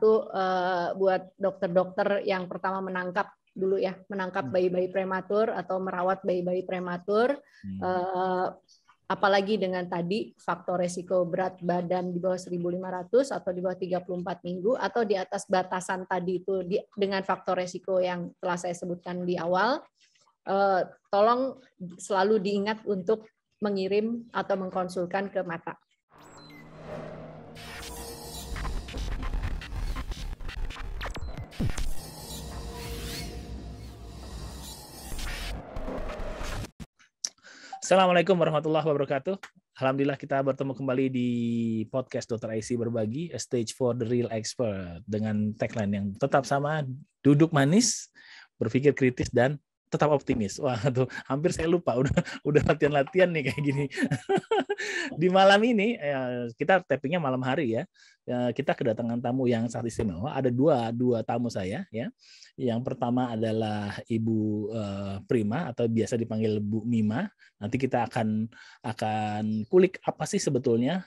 satu buat dokter-dokter yang pertama menangkap bayi-bayi prematur atau merawat bayi-bayi prematur. Apalagi dengan tadi faktor resiko berat badan di bawah 1.500 atau di bawah 34 minggu atau di atas batasan tadi itu dengan faktor resiko yang telah saya sebutkan di awal, tolong selalu diingat untuk mengirim atau mengkonsulkan ke mata. Assalamualaikum warahmatullahi wabarakatuh. Alhamdulillah kita bertemu kembali di podcast Dr. IC Berbagi, A Stage for the Real Expert, dengan tagline yang tetap sama, duduk manis, berpikir kritis, dan tetap optimis. Wah, tuh hampir saya lupa, udah latihan-latihan nih kayak gini. Di malam ini kita tappingnya malam hari ya. Kita kedatangan tamu yang sangat istimewa. Ada dua tamu saya ya. Yang pertama adalah Ibu Prima atau biasa dipanggil Bu Mima. Nanti kita akan kulik apa sih sebetulnya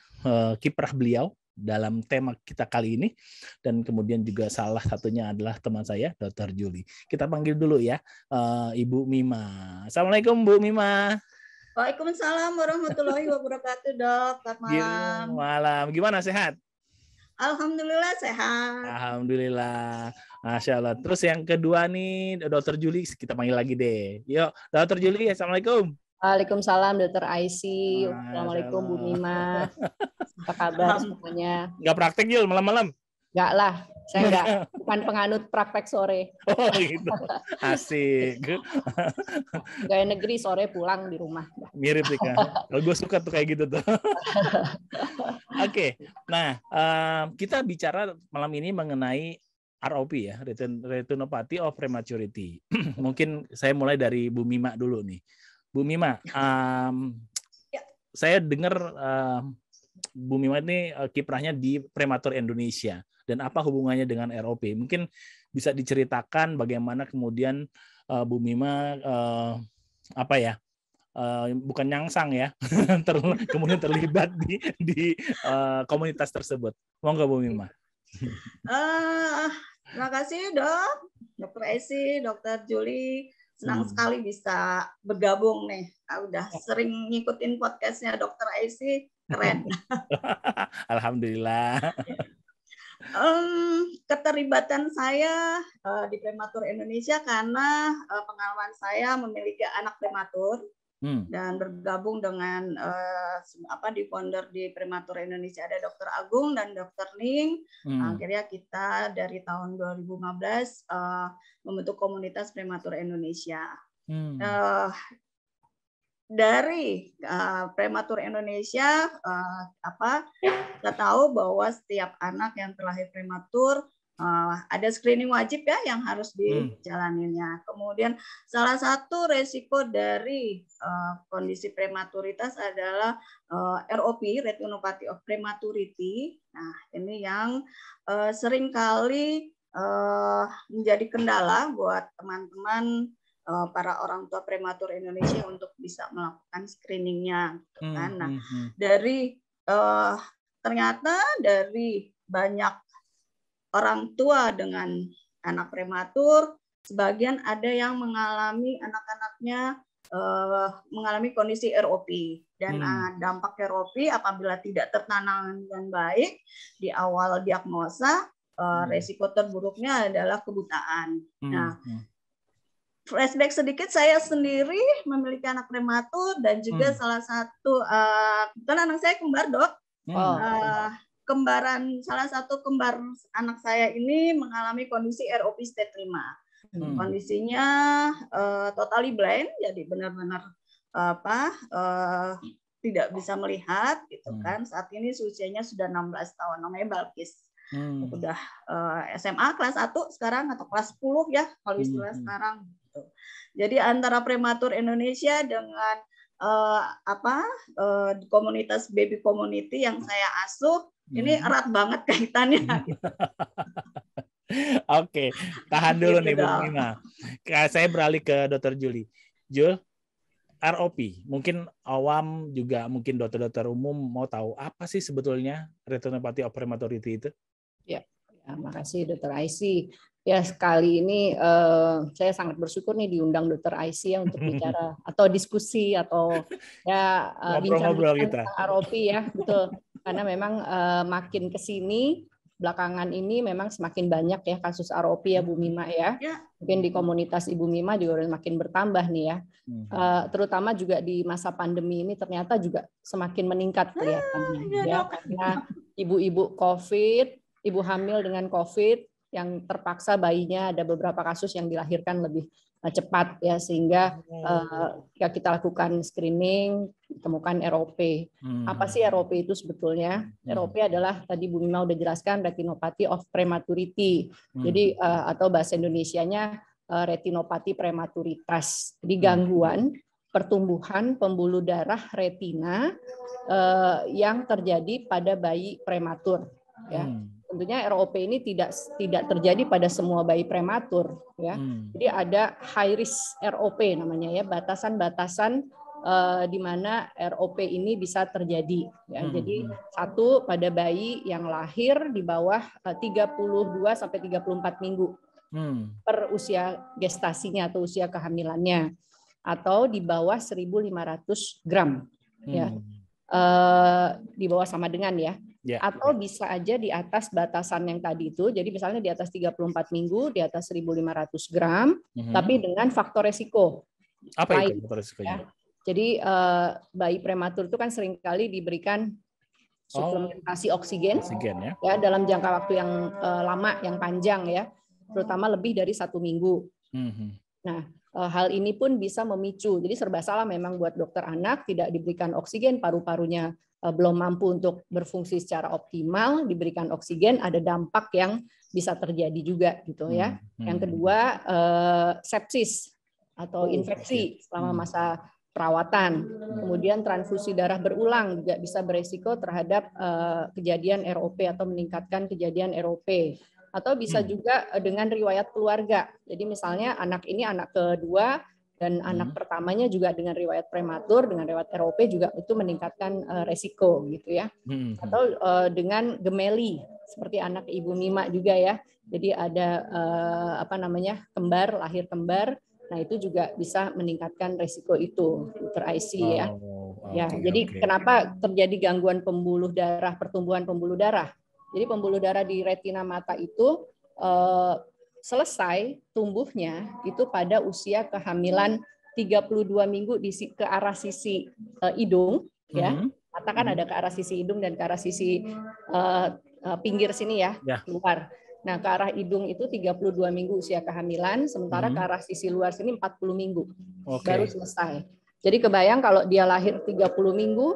kiprah beliau dalam tema kita kali ini, dan kemudian juga salah satunya adalah teman saya, Dr. Julie. Kita panggil dulu ya, Ibu Mima. Assalamualaikum, Bu Mima. Waalaikumsalam warahmatullahi wabarakatuh, Dok. Selamat malam. Malam. Gimana, sehat? Alhamdulillah sehat. Alhamdulillah. Masya Allah. Terus yang kedua nih, Dr. Julie, kita panggil lagi deh. Yuk, Dr. Julie, assalamualaikum. Waalaikumsalam, Dr. IC. Assalamualaikum, Bu Mima. Apa kabar semuanya? Nggak praktek, Jul, malam-malam? Nggak lah, saya bukan penganut praktek sore. Oh gitu, asik. Gaya negeri sore pulang di rumah. Mirip sih kan. Kalau gue suka tuh kayak gitu tuh. Oke, nah kita bicara malam ini mengenai ROP ya, Retinopathy of Prematurity. Mungkin saya mulai dari Bu Mima dulu nih. Bu Mima, saya dengar Bu Mima ini kiprahnya di Prematur Indonesia, dan apa hubungannya dengan ROP? Mungkin bisa diceritakan bagaimana kemudian Bu Mima bukan nyangsang ya, kemudian terlibat di komunitas tersebut. Monggo Bu Mima. Terima kasih, Dok. Dr. Esi, Dr. Julie. Senang sekali bisa bergabung nih. Udah sering ngikutin podcastnya Dr. Esi, keren. Alhamdulillah. Keterlibatan saya di Prematur Indonesia karena pengalaman saya memiliki anak prematur dan bergabung dengan di founder di Prematur Indonesia ada Dr. Agung dan Dr. Ning. Akhirnya kita dari tahun 2015 membentuk komunitas Prematur Indonesia. Dari Prematur Indonesia kita tahu bahwa setiap anak yang terlahir prematur ada screening wajib ya yang harus dijalaninya. Kemudian salah satu resiko dari kondisi prematuritas adalah ROP, Retinopathy of Prematurity. Nah, ini yang seringkali menjadi kendala buat teman-teman para orang tua prematur Indonesia untuk bisa melakukan screeningnya. Nah, ternyata dari banyak orang tua dengan anak prematur, sebagian ada yang mengalami anak-anaknya mengalami kondisi ROP, dan dampak ROP apabila tidak tertanam dengan baik di awal diagnosa, resiko terburuknya adalah kebutaan. Nah, flashback sedikit, saya sendiri memiliki anak prematur dan juga salah satu kan anak saya kembar, Dok. Salah satu kembar anak saya ini mengalami kondisi ROP stage 5. Kondisinya totally blind, jadi benar-benar tidak bisa melihat gitu kan. Saat ini usianya sudah 16 tahun, namanya Balkis. Udah SMA kelas 1 sekarang atau kelas 10 ya kalau istilah sekarang gitu. Jadi antara Prematur Indonesia dengan komunitas baby community yang saya asuh, ini erat banget kaitannya. Gitu. Oke, tahan dulu nih Bu Mima. Saya beralih ke Dr. Julie. Jul, ROP, mungkin awam juga mungkin dokter-dokter umum mau tahu apa sih sebetulnya Retinopathy of Prematurity itu? Ya. Ya, makasih Dr. Aisy. Ya, sekali ini saya sangat bersyukur nih diundang Dr. Aisy ya untuk bicara atau diskusi atau ya Ngobrol-ngobrol bincang-bincang kita. tentang ROP ya, betul. Karena memang makin ke sini belakangan ini memang semakin banyak ya kasus ROP ya Bu Mima ya. Mungkin di komunitas Ibu Mima juga makin bertambah nih ya. Terutama juga di masa pandemi ini ternyata juga semakin meningkat kelihatannya ya, karena ibu-ibu COVID, ibu hamil dengan COVID yang terpaksa bayinya ada beberapa kasus yang dilahirkan lebih cepat ya, sehingga ya kita lakukan screening, ditemukan ROP. Apa sih ROP itu sebetulnya? ROP adalah tadi Bu Mima udah jelaskan, retinopathy of prematurity. Jadi atau bahasa Indonesianya retinopati prematuritas. Jadi gangguan pertumbuhan pembuluh darah retina yang terjadi pada bayi prematur ya. Tentunya ROP ini tidak terjadi pada semua bayi prematur ya. Jadi ada high risk ROP namanya ya, batasan-batasan di mana ROP ini bisa terjadi ya. Jadi satu pada bayi yang lahir di bawah 32 sampai 34 minggu per usia gestasinya atau usia kehamilannya, atau di bawah 1.500 gram ya. Di bawah sama dengan ya. Atau bisa aja di atas batasan yang tadi itu, jadi misalnya di atas 34 minggu, di atas 1.500 gram, tapi dengan faktor resiko. Apa lain, itu faktor resikonya? Ya. Jadi bayi prematur itu kan seringkali diberikan suplementasi oksigen ya dalam jangka waktu yang lama, yang panjang ya, terutama lebih dari 1 minggu. Nah, hal ini pun bisa memicu. Jadi serba salah memang buat dokter anak, tidak diberikan oksigen, paru-parunya belum mampu untuk berfungsi secara optimal, diberikan oksigen, ada dampak yang bisa terjadi juga gitu ya. Yang kedua, sepsis atau infeksi selama masa perawatan. Kemudian transfusi darah berulang juga bisa beresiko terhadap kejadian ROP atau meningkatkan kejadian ROP. Atau bisa juga dengan riwayat keluarga. Jadi misalnya anak ini anak kedua dan anak pertamanya juga dengan riwayat prematur, dengan riwayat ROP juga itu meningkatkan resiko gitu ya. Atau dengan gemeli seperti anak Ibu Mima juga ya. Jadi ada kembar, lahir kembar. Nah, itu juga bisa meningkatkan resiko itu, Dr. Aisy ya. Jadi kenapa terjadi gangguan pembuluh darah, pertumbuhan pembuluh darah? Jadi pembuluh darah di retina mata itu selesai tumbuhnya itu pada usia kehamilan 32 minggu ke arah sisi hidung ya. Mata kan ada ke arah sisi hidung dan ke arah sisi pinggir sini ya, keluar. Nah, ke arah hidung itu 32 minggu usia kehamilan, sementara ke arah sisi luar sini 40 minggu. Baru selesai. Jadi kebayang kalau dia lahir 30 minggu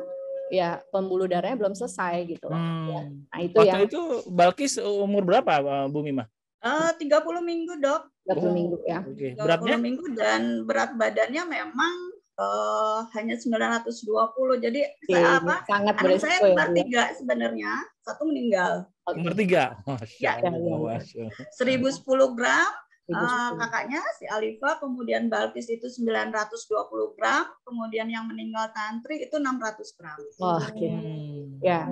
ya pembuluh darahnya belum selesai gitu loh. Ya. Nah, itu waktu itu Balkis umur berapa Bu Mima? 30 minggu, Dok. 30 minggu ya. 30 minggu dan berat badannya memang hanya 920. Jadi sangat anak saya kembar ya. 3 sebenarnya, 1 meninggal. Kembar 3. Ya. 1010 gram. Kakaknya si Alifa, kemudian Balkis itu 920 gram, kemudian yang meninggal Tantri itu 600 gram. Ya,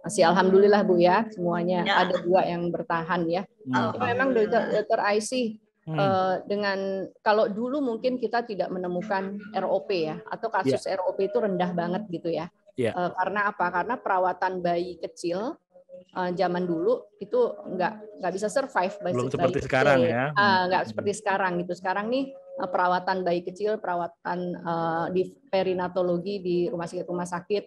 masih alhamdulillah Bu ya, semuanya ada 2 yang bertahan ya. Memang Dr. Aisy dengan kalau dulu mungkin kita tidak menemukan ROP ya, atau kasus ROP itu rendah banget gitu ya. Karena apa? Karena perawatan bayi kecil zaman dulu itu nggak bisa survive belum seperti sekarang ya. Nggak seperti sekarang gitu. Sekarang nih perawatan bayi kecil, perawatan di perinatologi di rumah sakit,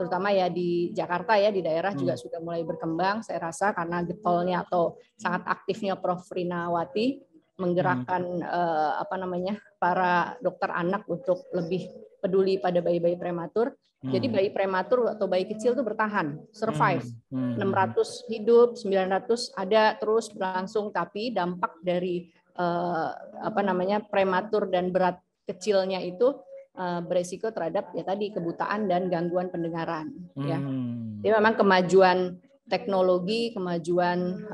terutama ya di Jakarta ya, di daerah juga sudah mulai berkembang. Saya rasa karena getolnya atau sangat aktifnya Prof. Rinawati menggerakkan para dokter anak untuk lebih peduli pada bayi-bayi prematur. Jadi bayi prematur atau bayi kecil itu bertahan, survive. 600 hidup, 900 ada terus berlangsung, tapi dampak dari prematur dan berat kecilnya itu beresiko terhadap ya tadi kebutaan dan gangguan pendengaran ya. Jadi memang kemajuan teknologi, kemajuan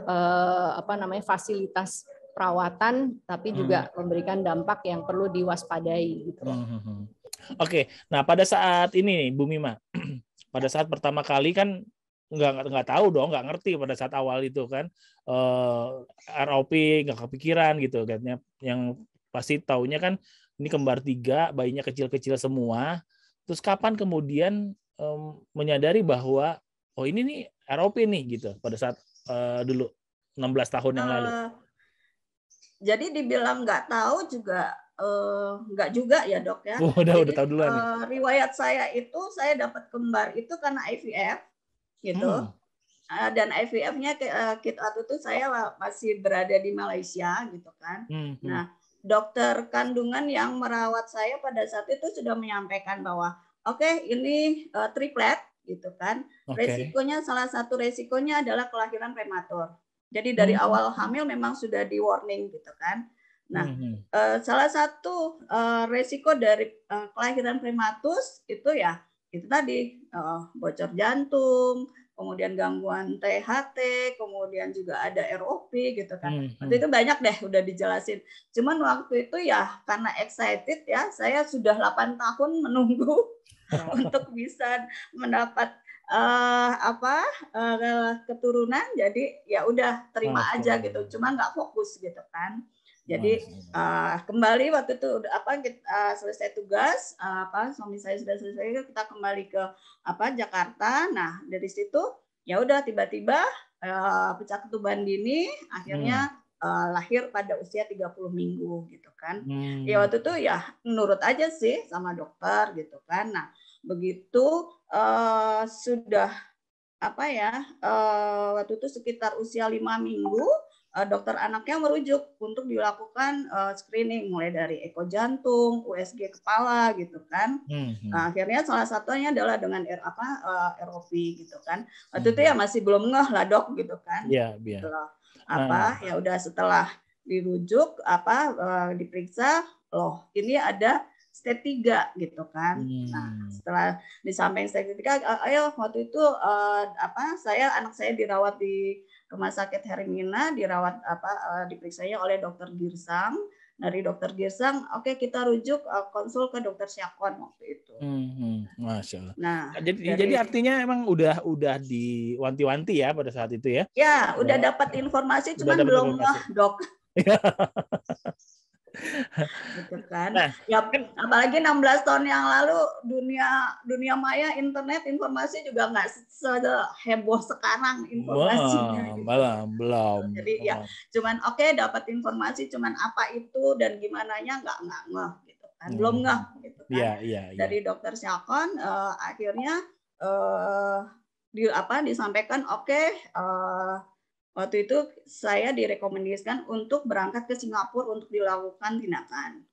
fasilitas perawatan, tapi juga memberikan dampak yang perlu diwaspadai gitu. Oke, nah pada saat ini nih Bu Mima, pada saat pertama kali kan nggak tahu dong, nggak ngerti pada saat awal itu kan, ROP nggak kepikiran gitu katanya. Yang pasti taunya kan ini kembar 3, bayinya kecil-kecil semua. Terus kapan kemudian menyadari bahwa oh ini nih ROP nih gitu pada saat dulu 16 tahun yang lalu? Jadi dibilang nggak tahu juga nggak juga ya dok ya. Udah tahu duluan nih. Riwayat saya itu saya dapat kembar itu karena IVF gitu. Dan IVF-nya waktu itu saya masih berada di Malaysia gitu kan. Nah, dokter kandungan yang merawat saya pada saat itu sudah menyampaikan bahwa oke, ini triplet gitu kan. Resikonya, salah satu resikonya adalah kelahiran prematur. Jadi dari awal hamil memang sudah di warning gitu kan. Nah, salah satu resiko dari kelahiran prematur itu ya itu tadi bocor jantung, kemudian gangguan THT, kemudian juga ada ROP gitu kan. Waktu itu banyak deh udah dijelasin. Cuman waktu itu ya karena excited ya, saya sudah 8 tahun menunggu untuk bisa mendapat keturunan. Jadi ya udah terima aja gitu. Cuma nggak fokus gitu kan. Jadi kembali waktu itu kita selesai tugas, suami saya sudah selesai, kita kembali ke Jakarta. Nah dari situ ya udah tiba-tiba pecah ketuban dini, akhirnya lahir pada usia 30 minggu gitu kan. Ya waktu itu ya nurut aja sih sama dokter gitu kan. Nah begitu sudah waktu itu sekitar usia 5 minggu. Dokter anaknya merujuk untuk dilakukan screening mulai dari eko jantung, USG kepala gitu kan. Nah, akhirnya salah satunya adalah dengan ROP gitu kan. Waktu itu ya masih belum ngeh lah dok gitu kan. Iya. Gitu loh. Ya udah setelah dirujuk diperiksa, loh ini ada stage 3 gitu kan. Nah, setelah disampaikan stage 3, ayo waktu itu anak saya dirawat di Rumah Sakit Hermina, dirawat diperiksanya oleh dokter Girsang. Dari dokter Girsang, oke kita rujuk konsul ke dokter Syakon waktu itu. Masya Allah. Nah, jadi artinya emang udah diwanti-wanti ya pada saat itu ya? Ya, udah dapat informasi, cuman belum dok. Gitu kan. Nah, ya apalagi 16 tahun yang lalu dunia maya internet informasi juga nggak seheboh sekarang informasinya gitu. Belum. Jadi ya cuman dapat informasi cuman apa itu dan gimananya nggak ngeh gitu kan. Belum ngeh gitu kan. Dari dokter Syakon akhirnya disampaikan waktu itu saya direkomendasikan untuk berangkat ke Singapura untuk dilakukan tindakan.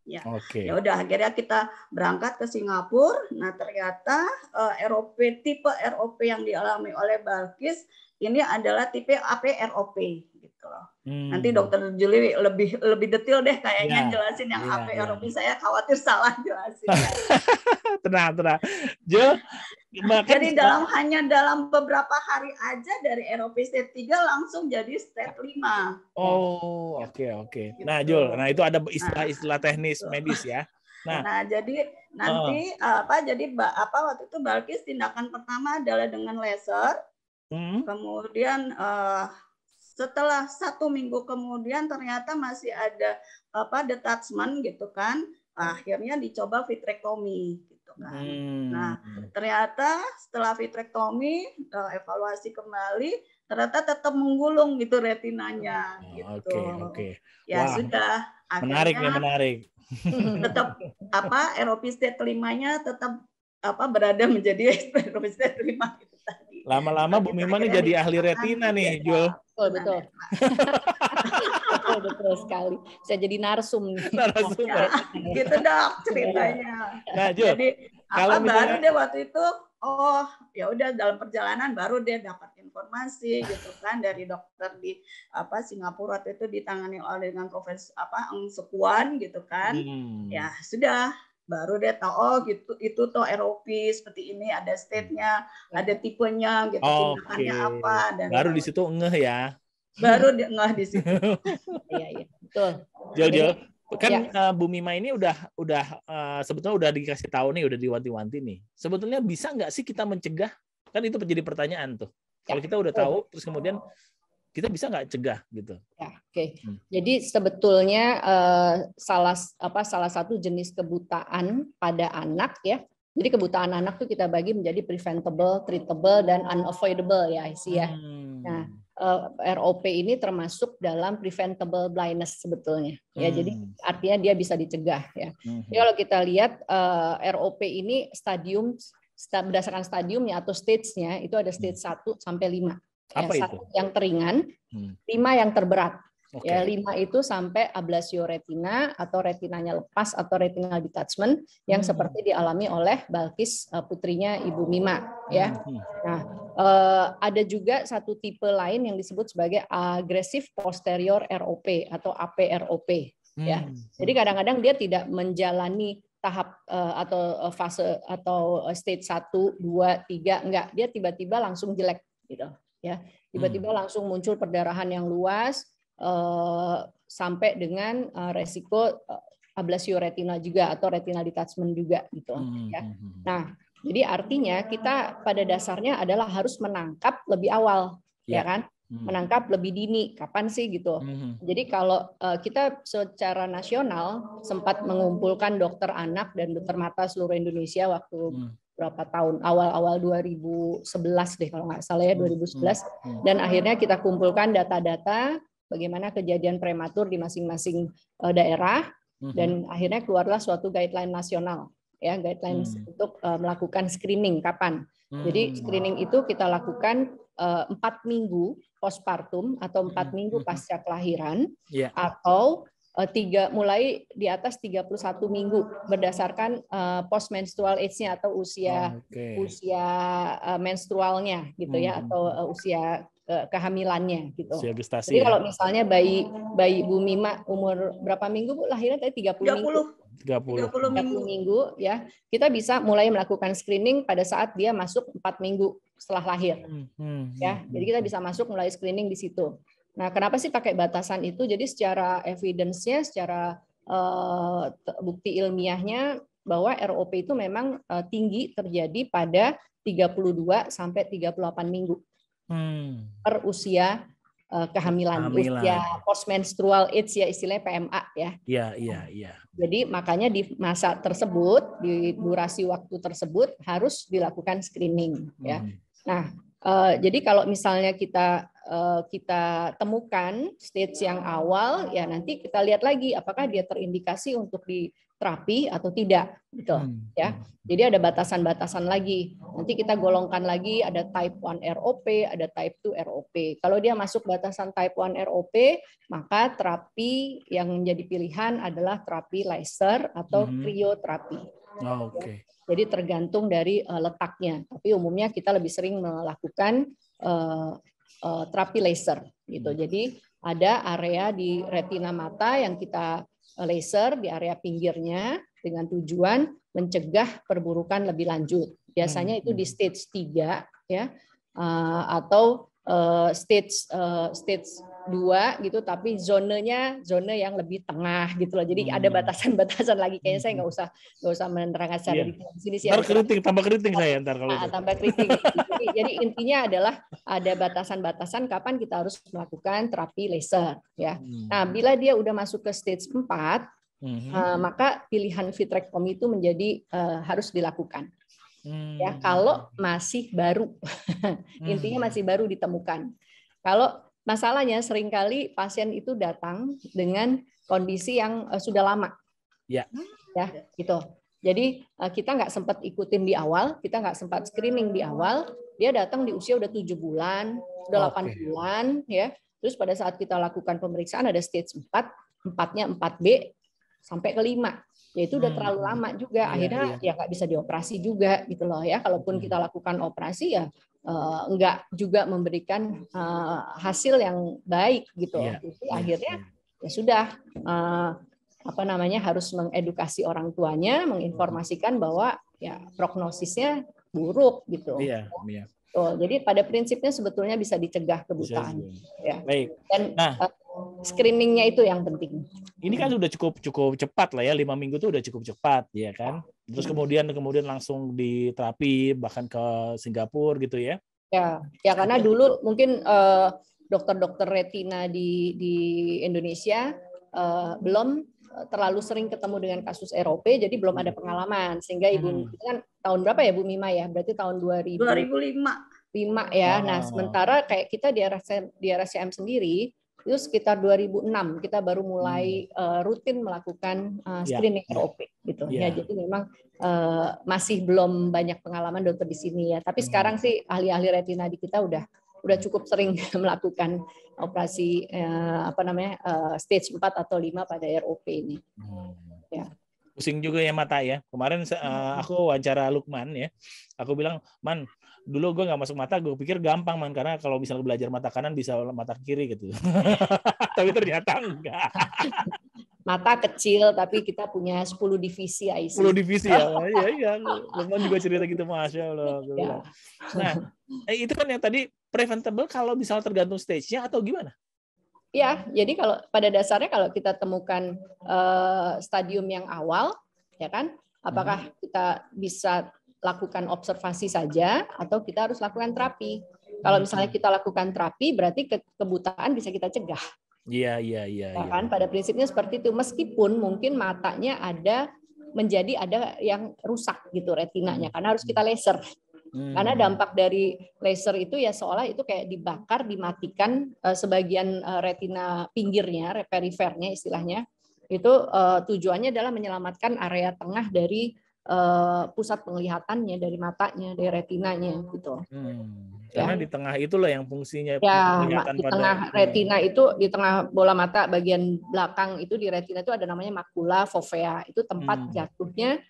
Ya udah akhirnya kita berangkat ke Singapura. Nah ternyata tipe ROP yang dialami oleh Balkis ini adalah tipe AP-ROP gitu loh. Nanti dokter Julie lebih detail deh kayaknya jelasin yang AP-ROP. Saya khawatir salah jelasin. Tenang. Jo, jadi hanya dalam beberapa hari aja dari ROP stage 3 langsung jadi stage 5. Oke. Nah, Jul, itu ada istilah teknis medis ya. Nah, jadi nanti waktu itu Balkis tindakan pertama adalah dengan laser. Kemudian setelah 1 minggu kemudian ternyata masih ada detachment gitu kan. Akhirnya dicoba vitrektomi. Nah, ternyata setelah vitrektomi evaluasi kembali ternyata tetap menggulung gitu retinanya gitu. Oke. Ya sudah. Menarik. Tetap ROP stage 5-nya tetap berada menjadi ROP stage 5 itu tadi. Lama-lama Bu Mima nih jadi ahli retina nih, Jul. Betul. Betul sekali. Bisa jadi narsum. Gitu dok ceritanya. Nah, Jul, jadi baru deh waktu itu ya udah dalam perjalanan baru dia dapat informasi gitu kan dari dokter di Singapura waktu itu ditangani oleh dengan Profesor Eng Sekuan gitu kan. Ya sudah baru dia tahu gitu itu tuh ROP seperti ini ada state-nya, ada tipenya gitu, tindakannya apa dan baru di situ ngeh ya. Baru ngeh di situ. Iya, betul. Jo, kan Bu Mima ini udah sebetulnya udah dikasih tahu nih, udah diwanti-wanti nih. Sebetulnya bisa nggak sih kita mencegah Kan itu menjadi pertanyaan tuh. Kalau Ya, kita udah tahu, terus kemudian kita bisa nggak cegah gitu? Ya, oke. Jadi sebetulnya salah satu jenis kebutaan pada anak ya. Jadi kebutaan anak tuh kita bagi menjadi preventable, treatable, dan unavoidable ya, ya. Nah, ROP ini termasuk dalam preventable blindness sebetulnya. Ya, jadi artinya dia bisa dicegah ya. Jadi kalau kita lihat ROP ini berdasarkan stadiumnya atau stage-nya itu ada stage 1 sampai 5. Apa ya, itu? 1 yang teringan, 5 yang terberat. Okay. Ya, 5 itu sampai ablasio retina atau retinanya lepas atau retinal detachment yang seperti dialami oleh Balkis, putrinya Ibu Mima ya. Nah, ada juga satu tipe lain yang disebut sebagai aggressive posterior ROP atau APROP ya. Jadi kadang-kadang dia tidak menjalani tahap atau fase atau stage 1, 2, 3 enggak, dia tiba-tiba langsung jelek gitu ya. Tiba-tiba langsung muncul perdarahan yang luas sampai dengan resiko ablasio retina juga atau retinal detachment juga gitu ya. Nah, jadi artinya kita pada dasarnya adalah harus menangkap lebih awal ya kan? Menangkap lebih dini kapan sih gitu. Jadi kalau kita secara nasional sempat mengumpulkan dokter anak dan dokter mata seluruh Indonesia waktu berapa tahun, awal-awal 2011 deh kalau nggak salah ya, 2011, dan akhirnya kita kumpulkan data-data bagaimana kejadian prematur di masing-masing daerah, dan akhirnya keluarlah suatu guideline nasional ya, guidelines untuk melakukan screening kapan. Jadi screening itu kita lakukan 4 minggu postpartum atau 4 minggu pasca kelahiran, atau mulai di atas 31 minggu berdasarkan postmenstrual age-nya atau usia menstrualnya gitu ya, atau usia kehamilannya gitu. Gestasi, jadi kalau misalnya bayi Bu Mima umur berapa minggu Bu lahirnya tadi 30 minggu. 30 minggu ya, kita bisa mulai melakukan screening pada saat dia masuk 4 minggu setelah lahir. Ya, jadi kita bisa masuk mulai screening di situ. Nah, kenapa sih pakai batasan itu? Jadi secara evidence-nya, secara bukti ilmiahnya bahwa ROP itu memang tinggi terjadi pada 32 sampai 38 minggu per usia kehamilan, usia postmenstrual age ya, istilahnya PMA ya. Iya. Jadi makanya di masa tersebut, di durasi waktu tersebut harus dilakukan screening ya. Nah, jadi kalau misalnya kita temukan stage yang awal, ya nanti kita lihat lagi apakah dia terindikasi untuk diterapi atau tidak, gitu ya. Jadi ada batasan-batasan lagi. Nanti kita golongkan lagi, ada type 1 ROP, ada type 2 ROP. Kalau dia masuk batasan type 1 ROP, maka terapi yang menjadi pilihan adalah terapi laser atau krioterapi. Jadi tergantung dari letaknya. Tapi umumnya kita lebih sering melakukan terapi laser gitu. Jadi ada area di retina mata yang kita laser di area pinggirnya dengan tujuan mencegah perburukan lebih lanjut. Biasanya itu di stage 3 ya, atau stage 2 gitu, tapi zone yang lebih tengah gitu loh. Jadi ada batasan-batasan lagi, kayaknya saya nggak usah menerangkan secara detail di sini sih. Tambah keriting saya ntar kalau itu. Tambah keriting. Jadi intinya adalah ada batasan-batasan kapan kita harus melakukan terapi laser ya. Nah, bila dia udah masuk ke stage 4, maka pilihan vitrectomy itu menjadi harus dilakukan. Ya, kalau masih baru. Intinya masih baru ditemukan. Kalau masalahnya seringkali pasien itu datang dengan kondisi yang sudah lama. Ya, gitu. Jadi kita nggak sempat ikutin di awal, kita nggak sempat screening di awal. Dia datang di usia udah 7 bulan, udah 8 bulan, ya. Terus pada saat kita lakukan pemeriksaan ada stage 4, 4-nya 4B sampai ke 5. Ya itu udah terlalu lama juga. Akhirnya ya nggak bisa dioperasi juga gitu loh ya. Kalaupun kita lakukan operasi ya enggak juga memberikan hasil yang baik gitu. Jadi akhirnya ya sudah harus mengedukasi orang tuanya, menginformasikan bahwa ya prognosisnya buruk gitu. Jadi pada prinsipnya sebetulnya bisa dicegah kebutaan. Ya. Baik. Dan screeningnya itu yang penting. Ini kan sudah cukup cepat lah ya, 5 minggu tuh udah cukup cepat ya kan. Terus kemudian langsung diterapi bahkan ke Singapura gitu ya. Ya karena dulu mungkin dokter-dokter retina di Indonesia belum terlalu sering ketemu dengan kasus ROP, jadi belum ada pengalaman, sehingga Ibu kan tahun berapa ya Bu Mima ya? Berarti tahun 2005 ya. Nah, sementara kayak kita di RSCM sendiri itu sekitar 2006 kita baru mulai rutin melakukan screening ROP gitu. Ya, jadi memang masih belum banyak pengalaman dokter di sini ya. Tapi sekarang sih ahli-ahli retina di kita udah cukup sering melakukan operasi stage 4 atau 5 pada ROP ini. Ya. Pusing juga ya mata ya. Kemarin aku wawancara Lukman ya. Aku bilang, "Man, dulu gue nggak masuk mata, gue pikir gampang Man, karena kalau misalnya belajar mata kanan bisa mata kiri gitu." Tapi ternyata enggak. Mata kecil tapi kita punya 10 divisi IC. 10 divisi ya. Iya. Lukman juga cerita gitu, Masya Allah. Ya. Nah, itu kan yang tadi preventable kalau misalnya tergantung stage-nya atau gimana? Ya, jadi kalau pada dasarnya kalau kita temukan stadium yang awal, ya kan, apakah kita bisa lakukan observasi saja atau kita harus lakukan terapi. Kalau misalnya kita lakukan terapi, berarti kebutaan bisa kita cegah. Iya. Kan pada prinsipnya seperti itu. Meskipun mungkin matanya ada yang rusak gitu retinanya, karena harus kita laser. Karena dampak dari laser itu ya seolah itu kayak dibakar, dimatikan sebagian retina pinggirnya, perifernya istilahnya. Itu tujuannya adalah menyelamatkan area tengah dari pusat penglihatannya, dari matanya, dari retinanya gitu. Karena di tengah itulah yang fungsinya kelihatan di tengah retina itu, di tengah bola mata bagian belakang itu di retina itu ada namanya makula fovea. Itu tempat jatuhnya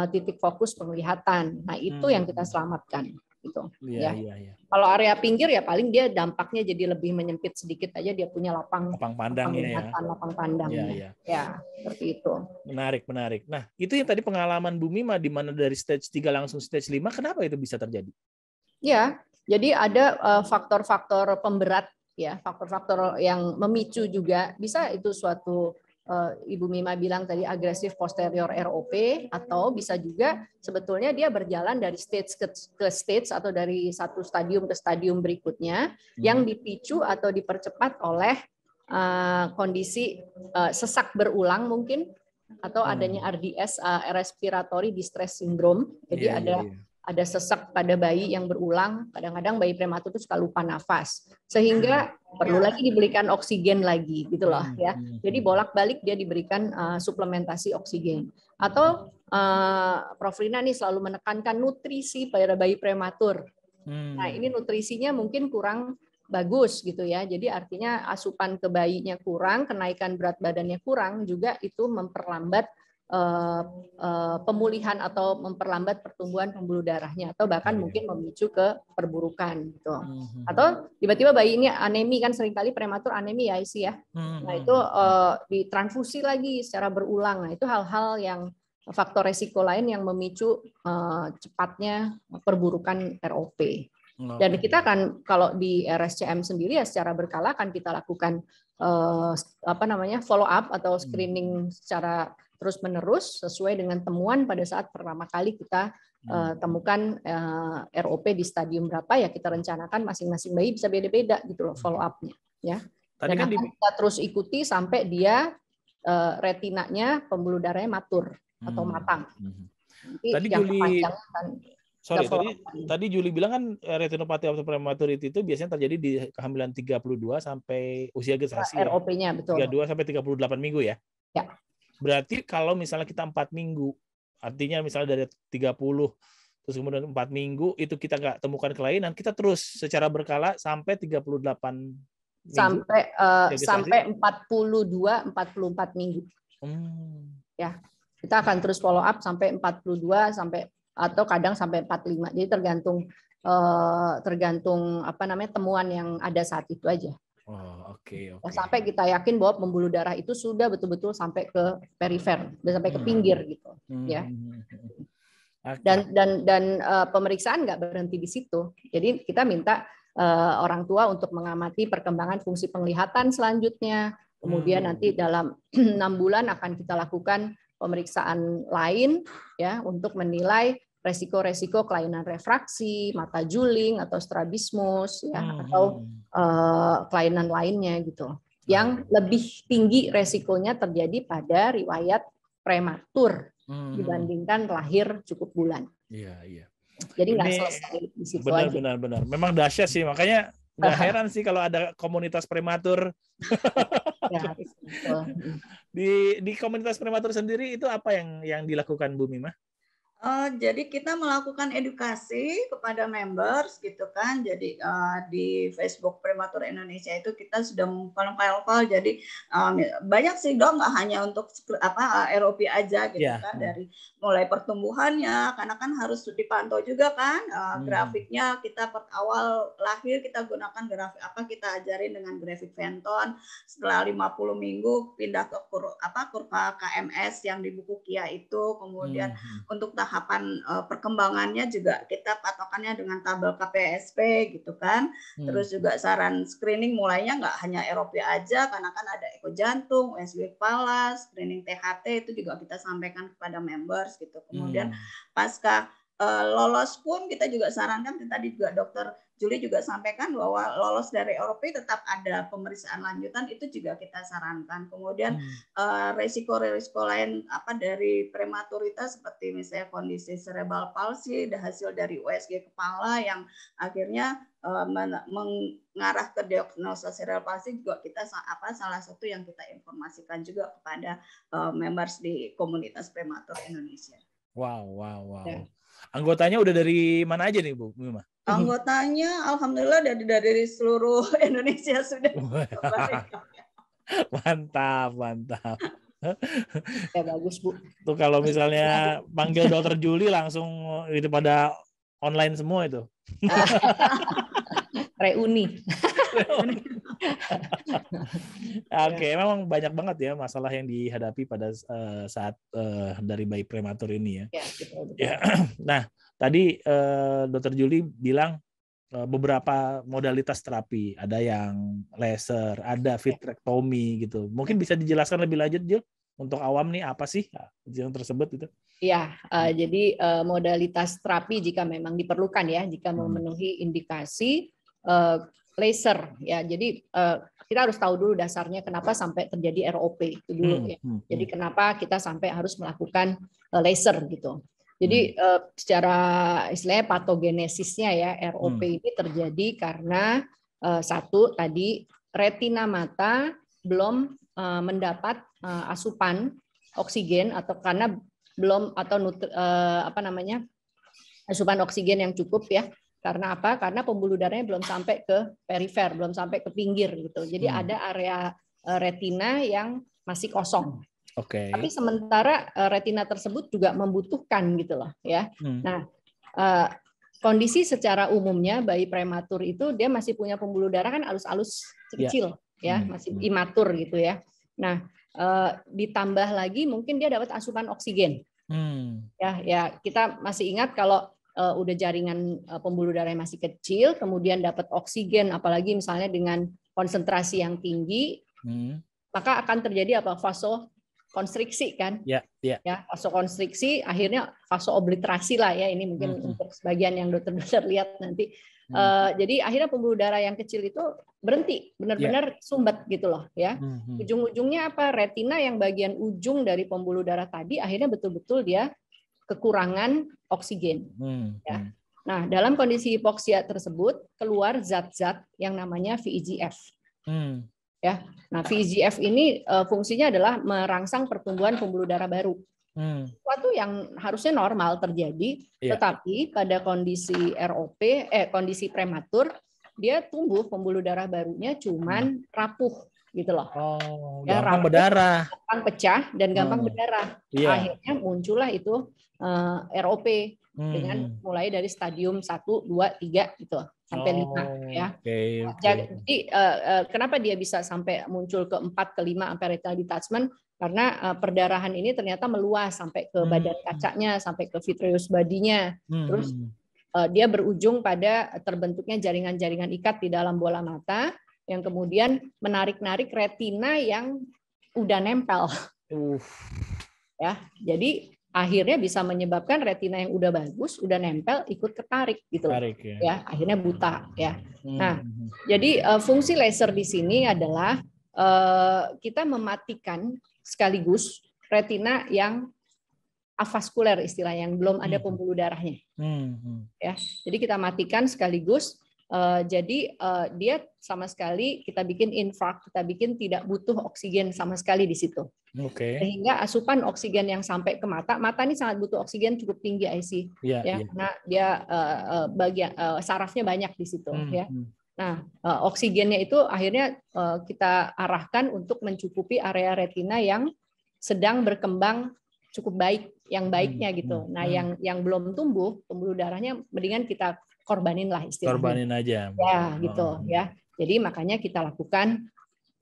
titik fokus penglihatan. Nah, itu yang kita selamatkan gitu. Iya. Kalau area pinggir ya paling dia dampaknya jadi lebih menyempit sedikit aja, dia punya lapang pandangnya lapang pandangnya. Ya, seperti itu. Menarik. Nah, itu yang tadi pengalaman Bu Mima di mana dari stage 3 langsung stage 5, kenapa itu bisa terjadi? Ya, jadi ada faktor-faktor pemberat ya, faktor-faktor yang memicu juga. Bisa itu suatu Ibu Mima bilang tadi agresif posterior ROP, atau bisa juga sebetulnya dia berjalan dari stage ke stage atau dari satu stadium ke stadium berikutnya yang dipicu atau dipercepat oleh kondisi sesak berulang mungkin, atau adanya RDS, respiratory distress syndrome. Jadi ada sesak pada bayi yang berulang, kadang-kadang bayi prematur itu suka lupa nafas, sehingga perlu lagi diberikan oksigen lagi gitu loh ya. Jadi bolak-balik dia diberikan suplementasi oksigen. Atau Prof Rina nih selalu menekankan nutrisi pada bayi prematur. Nah, ini nutrisinya mungkin kurang bagus gitu ya. Jadi artinya asupan ke bayinya kurang, kenaikan berat badannya kurang, juga itu memperlambat pemulihan atau memperlambat pertumbuhan pembuluh darahnya, atau bahkan mungkin memicu ke perburukan gitu. Atau tiba-tiba bayi ini anemi, kan seringkali prematur anemi ya isi ya. Nah, itu ditransfusi lagi secara berulang. Nah, itu hal-hal yang faktor resiko lain yang memicu cepatnya perburukan ROP. Dan kita kan kalau di RSCM sendiri ya secara berkala kan kita lakukan follow up atau screening secara terus-menerus sesuai dengan temuan pada saat pertama kali kita temukan ROP di stadium berapa, ya kita rencanakan masing-masing bayi bisa beda-beda gitu loh follow up-nya ya. Dan kan kita terus ikuti sampai dia retinanya, pembuluh darahnya matur atau matang. Tadi tadi Juli bilang kan retinopati of prematurity itu biasanya terjadi di kehamilan 32 sampai usia gestasi ya. ROP-nya betul. 32 sampai 38 minggu ya. Ya. Berarti kalau misalnya kita 4 minggu, artinya misalnya dari 30 terus kemudian 4 minggu itu kita nggak temukan kelainan, kita terus secara berkala sampai 38 minggu. Sampai 42 44 minggu. Ya. Kita akan terus follow up sampai 42 sampai atau kadang sampai 45. Jadi tergantung temuan yang ada saat itu aja. Oke. Sampai kita yakin bahwa pembuluh darah itu sudah betul-betul sampai ke perifer, sudah sampai ke pinggir gitu, ya. Dan pemeriksaan nggak berhenti di situ. Jadi kita minta orang tua untuk mengamati perkembangan fungsi penglihatan selanjutnya, Kemudian nanti dalam 6 bulan akan kita lakukan pemeriksaan lain ya untuk menilai resiko-resiko kelainan refraksi, mata juling atau strabismus ya atau kelainan lainnya gitu. Yang lebih tinggi resikonya terjadi pada riwayat prematur dibandingkan lahir cukup bulan. Iya. Jadi nggak selesai di situ aja. Benar. Memang dahsyat sih, makanya nggak heran sih kalau ada komunitas prematur. Ya, betul. Di komunitas prematur sendiri itu apa yang dilakukan Bu Mima? Jadi kita melakukan edukasi kepada members gitu kan. Jadi di Facebook Prematur Indonesia itu kita sudah memfile. Jadi banyak sih dong, nggak hanya untuk ROP aja gitu kan. Dari mulai pertumbuhannya, karena kan harus dipantau juga kan. Grafiknya kita per awal lahir kita gunakan grafik apa, kita ajarin dengan grafik Fenton. Setelah 50 minggu pindah ke kurva KMS yang di buku Kia itu. Kemudian untuk tahapan perkembangannya juga kita patokannya dengan tabel KPSP gitu kan. Terus juga saran screening mulainya nggak hanya ROP aja, karena kan ada eko jantung, USG kepala, screening THT itu juga kita sampaikan kepada members gitu. Kemudian pasca lolos pun kita juga sarankan, tadi juga Dokter Juli juga sampaikan bahwa lolos dari ROP tetap ada pemeriksaan lanjutan, itu juga kita sarankan. Kemudian resiko-resiko lain dari prematuritas seperti misalnya kondisi cerebral palsy, hasil dari USG kepala yang akhirnya mengarah ke diagnosa cerebral palsy juga kita salah satu yang kita informasikan juga kepada members di komunitas prematur Indonesia. Wow. Ya. Anggotanya udah dari mana aja nih Bu Mima? Anggotanya alhamdulillah dari seluruh Indonesia sudah. Mantap. Ya bagus Bu. Tuh kalau misalnya panggil Dokter Juli langsung itu pada online semua itu. Reuni. Oke, memang banyak banget ya masalah yang dihadapi pada saat dari bayi prematur ini ya. Betul. Ya. Nah, tadi Dokter Juli bilang beberapa modalitas terapi, ada yang laser, ada vitrectomy gitu. Mungkin bisa dijelaskan lebih lanjut, Jul, untuk awam nih apa sih yang tersebut itu? Ya, jadi modalitas terapi jika memang diperlukan ya, jika memenuhi indikasi laser ya. Jadi kita harus tahu dulu dasarnya kenapa sampai terjadi ROP itu dulu ya. Jadi kenapa kita sampai harus melakukan laser gitu. Jadi secara istilahnya patogenesisnya ya, ROP ini terjadi karena satu tadi retina mata belum mendapat asupan oksigen atau karena belum asupan oksigen yang cukup ya. Karena apa? Karena pembuluh darahnya belum sampai ke perifer, belum sampai ke pinggir gitu. Jadi ada area retina yang masih kosong. Oke. Tapi sementara retina tersebut juga membutuhkan gitu loh ya. Nah, kondisi secara umumnya bayi prematur itu dia masih punya pembuluh darah kan alus-alus kecil ya, masih imatur gitu ya. Nah, ditambah lagi mungkin dia dapat asupan oksigen. Ya kita masih ingat kalau udah jaringan pembuluh darah yang masih kecil, kemudian dapat oksigen, apalagi misalnya dengan konsentrasi yang tinggi, maka akan terjadi apa? Vasokonstriksi kan? Ya, vasokonstriksi, akhirnya vasoobliterasi lah ya. Ini mungkin untuk sebagian yang dokter lihat nanti. Jadi akhirnya pembuluh darah yang kecil itu berhenti, benar-benar sumbat gitu loh ya. Ujung-ujungnya apa? Retina yang bagian ujung dari pembuluh darah tadi akhirnya betul-betul dia kekurangan oksigen. Ya. Nah, dalam kondisi hipoksia tersebut keluar zat-zat yang namanya VEGF. Ya. Nah, VEGF ini fungsinya adalah merangsang pertumbuhan pembuluh darah baru. Suatu yang harusnya normal terjadi, tetapi pada kondisi ROP, kondisi prematur, dia tumbuh pembuluh darah barunya cuman rapuh gitu loh. Gampang berdarah. Gampang pecah dan gampang berdarah. Akhirnya muncullah itu ROP dengan mulai dari stadium 1, 2, 3 gitu sampai 5 ya. Jadi kenapa dia bisa sampai muncul ke 4, ke 5 sampai retinal detachment? Karena perdarahan ini ternyata meluas sampai ke badan kacanya, sampai ke vitreous body-nya. Terus dia berujung pada terbentuknya jaringan-jaringan ikat di dalam bola mata yang kemudian menarik-narik retina yang udah nempel. Ya, jadi akhirnya bisa menyebabkan retina yang udah bagus, udah nempel, ikut ketarik gitu. Ya, akhirnya buta ya. Nah, jadi fungsi laser di sini adalah kita mematikan sekaligus retina yang avaskuler istilah yang belum ada pembuluh darahnya. Ya, jadi kita matikan sekaligus. Jadi dia sama sekali kita bikin infark, kita bikin tidak butuh oksigen sama sekali di situ. Sehingga asupan oksigen yang sampai ke mata ini sangat butuh oksigen cukup tinggi IC, ya, karena dia bagian sarafnya banyak di situ, ya. Nah, oksigennya itu akhirnya kita arahkan untuk mencukupi area retina yang sedang berkembang cukup baik, yang baiknya gitu. Nah, yang belum tumbuh, pembuluh darahnya mendingan kita korbanin lah istilahnya. Korbanin aja. Ya, gitu ya. Jadi makanya kita lakukan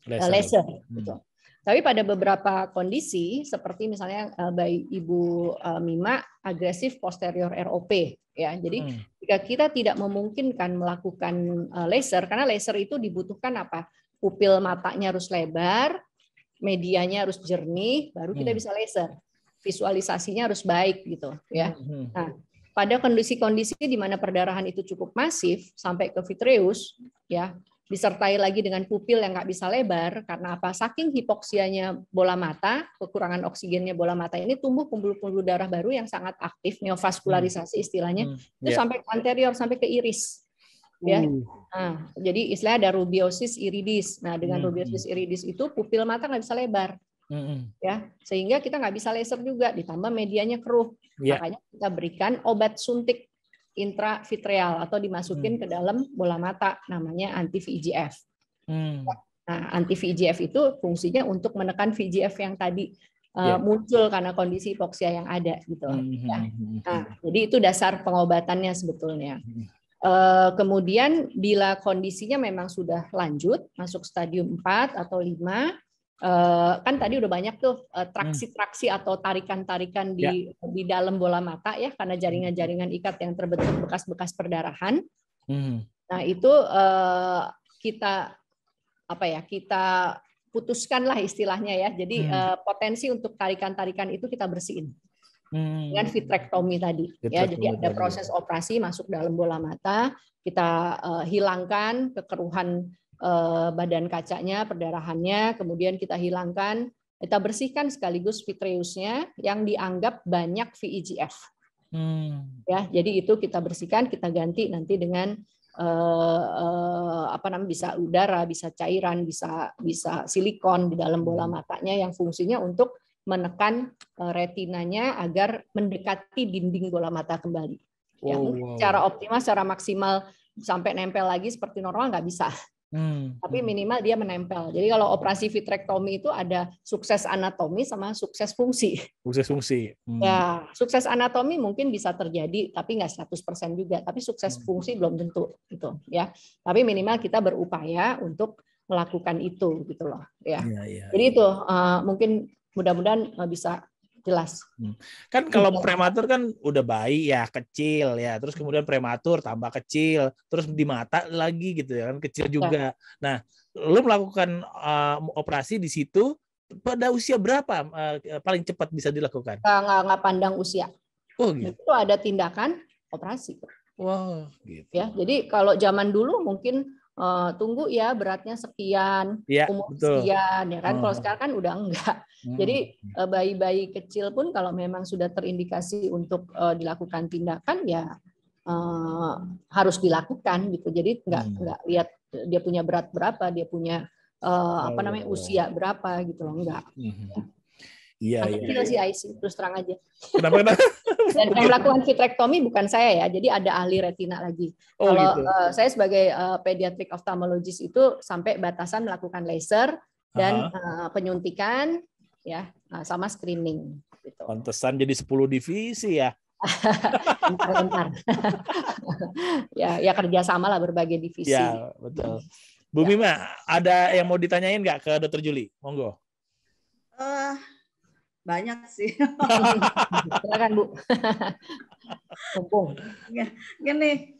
laser gitu. Tapi pada beberapa kondisi seperti misalnya bayi Ibu Mima agresif posterior ROP ya. Jadi jika kita tidak memungkinkan melakukan laser karena laser itu dibutuhkan apa? Pupil matanya harus lebar, medianya harus jernih, baru kita bisa laser. Visualisasinya harus baik gitu ya. Nah, pada kondisi-kondisi di mana perdarahan itu cukup masif sampai ke vitreus, ya, disertai lagi dengan pupil yang nggak bisa lebar karena apa? Saking hipoksianya bola mata, kekurangan oksigennya bola mata ini tumbuh pembuluh-pembuluh darah baru yang sangat aktif, neovaskularisasi istilahnya, itu sampai anterior sampai ke iris, ya. Nah, jadi istilahnya ada rubiosis iridis. Nah, dengan rubiosis iridis itu pupil mata nggak bisa lebar. Ya, sehingga kita nggak bisa laser juga, ditambah medianya keruh. Makanya kita berikan obat suntik intravitreal atau dimasukin ke dalam bola mata, namanya anti VEGF. Nah, anti VEGF itu fungsinya untuk menekan VEGF yang tadi muncul karena kondisi hipoksia yang ada gitu. Ya. Nah, jadi itu dasar pengobatannya sebetulnya. Kemudian bila kondisinya memang sudah lanjut, masuk stadium 4 atau 5, kan tadi udah banyak tuh traksi-traksi atau tarikan-tarikan di dalam bola mata ya, karena jaringan-jaringan ikat yang terbentuk bekas-bekas perdarahan. Nah, itu kita putuskan lah istilahnya ya. Jadi potensi untuk tarikan-tarikan itu kita bersihin dengan vitrektomi tadi ya. Jadi ada proses operasi masuk dalam bola mata, kita hilangkan kekeruhan badan kacanya, perdarahannya, kemudian kita hilangkan, kita bersihkan sekaligus vitreusnya yang dianggap banyak VEGF. Ya, jadi itu kita bersihkan, kita ganti nanti dengan bisa udara, bisa cairan, bisa silikon di dalam bola matanya yang fungsinya untuk menekan retinanya agar mendekati dinding bola mata kembali. Ya, secara optimal, secara maksimal sampai nempel lagi seperti normal nggak bisa. Tapi minimal dia menempel. Jadi kalau operasi vitrektomi itu ada sukses anatomi sama sukses fungsi. Sukses fungsi. Ya, sukses anatomi mungkin bisa terjadi, tapi nggak 100% juga. Tapi sukses fungsi belum tentu, gitu ya. Tapi minimal kita berupaya untuk melakukan itu, gitu loh. Ya. Jadi itu mungkin mudah-mudahan bisa jelas. Kan kalau prematur kan udah bayi ya, kecil ya, terus kemudian prematur tambah kecil, terus di mata lagi gitu ya kan, kecil juga. Nah, lu melakukan operasi di situ pada usia berapa paling cepat bisa dilakukan? Nggak pandang usia. Oh gitu. Itu ada tindakan operasi. Wow, gitu. Ya, jadi kalau zaman dulu mungkin tunggu ya beratnya sekian, umur sekian, ya kan. Kalau sekarang kan udah enggak. Jadi bayi-bayi kecil pun kalau memang sudah terindikasi untuk dilakukan tindakan ya harus dilakukan gitu. Jadi enggak lihat dia punya berat berapa, dia punya usia berapa gitu loh, enggak. Iya. Kecil sih IC, terus terang aja. Kenapa? Dan yang melakukan vitrektomi bukan saya ya, jadi ada ahli retina lagi. Kalau gitu. Saya sebagai pediatric ophthalmologist itu sampai batasan melakukan laser dan penyuntikan ya, sama screening. Gitu. Pantesan jadi 10 divisi ya. Bentar. ya kerjasama lah berbagai divisi. Ya betul. Bu Mima, ada yang mau ditanyain nggak ke Dr. Julie? Monggo. Banyak sih. Silakan Bu. Gini,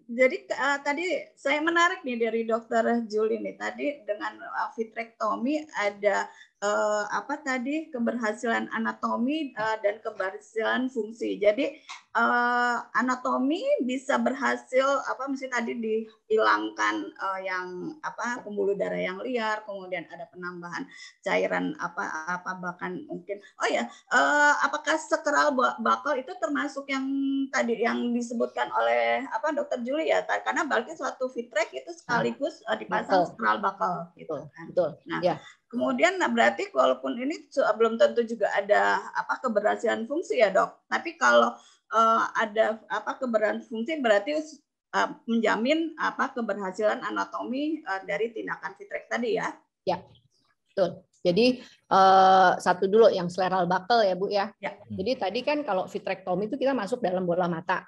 Jadi tadi saya menarik nih dari Dokter Julie nih, tadi dengan vitrektomi ada apa tadi, keberhasilan anatomi dan keberhasilan fungsi. Jadi anatomi bisa berhasil apa misalnya tadi dihilangkan yang apa pembuluh darah yang liar, kemudian ada penambahan cairan apa bahkan mungkin apakah sekral bakal itu termasuk yang tadi yang disebutkan oleh apa Dokter Julie ya, karena berarti suatu vitrek itu sekaligus dipasang sekral bakal gitu kan. Betul. Nah, ya. Kemudian berarti walaupun ini belum tentu juga ada apa keberhasilan fungsi ya Dok, tapi kalau ada apa keberhasilan fungsi berarti menjamin apa keberhasilan anatomi dari tindakan vitrek tadi ya. Ya, betul. Jadi satu dulu yang scleral buckle ya Bu ya. Jadi tadi kan kalau vitrektomi itu kita masuk dalam bola mata.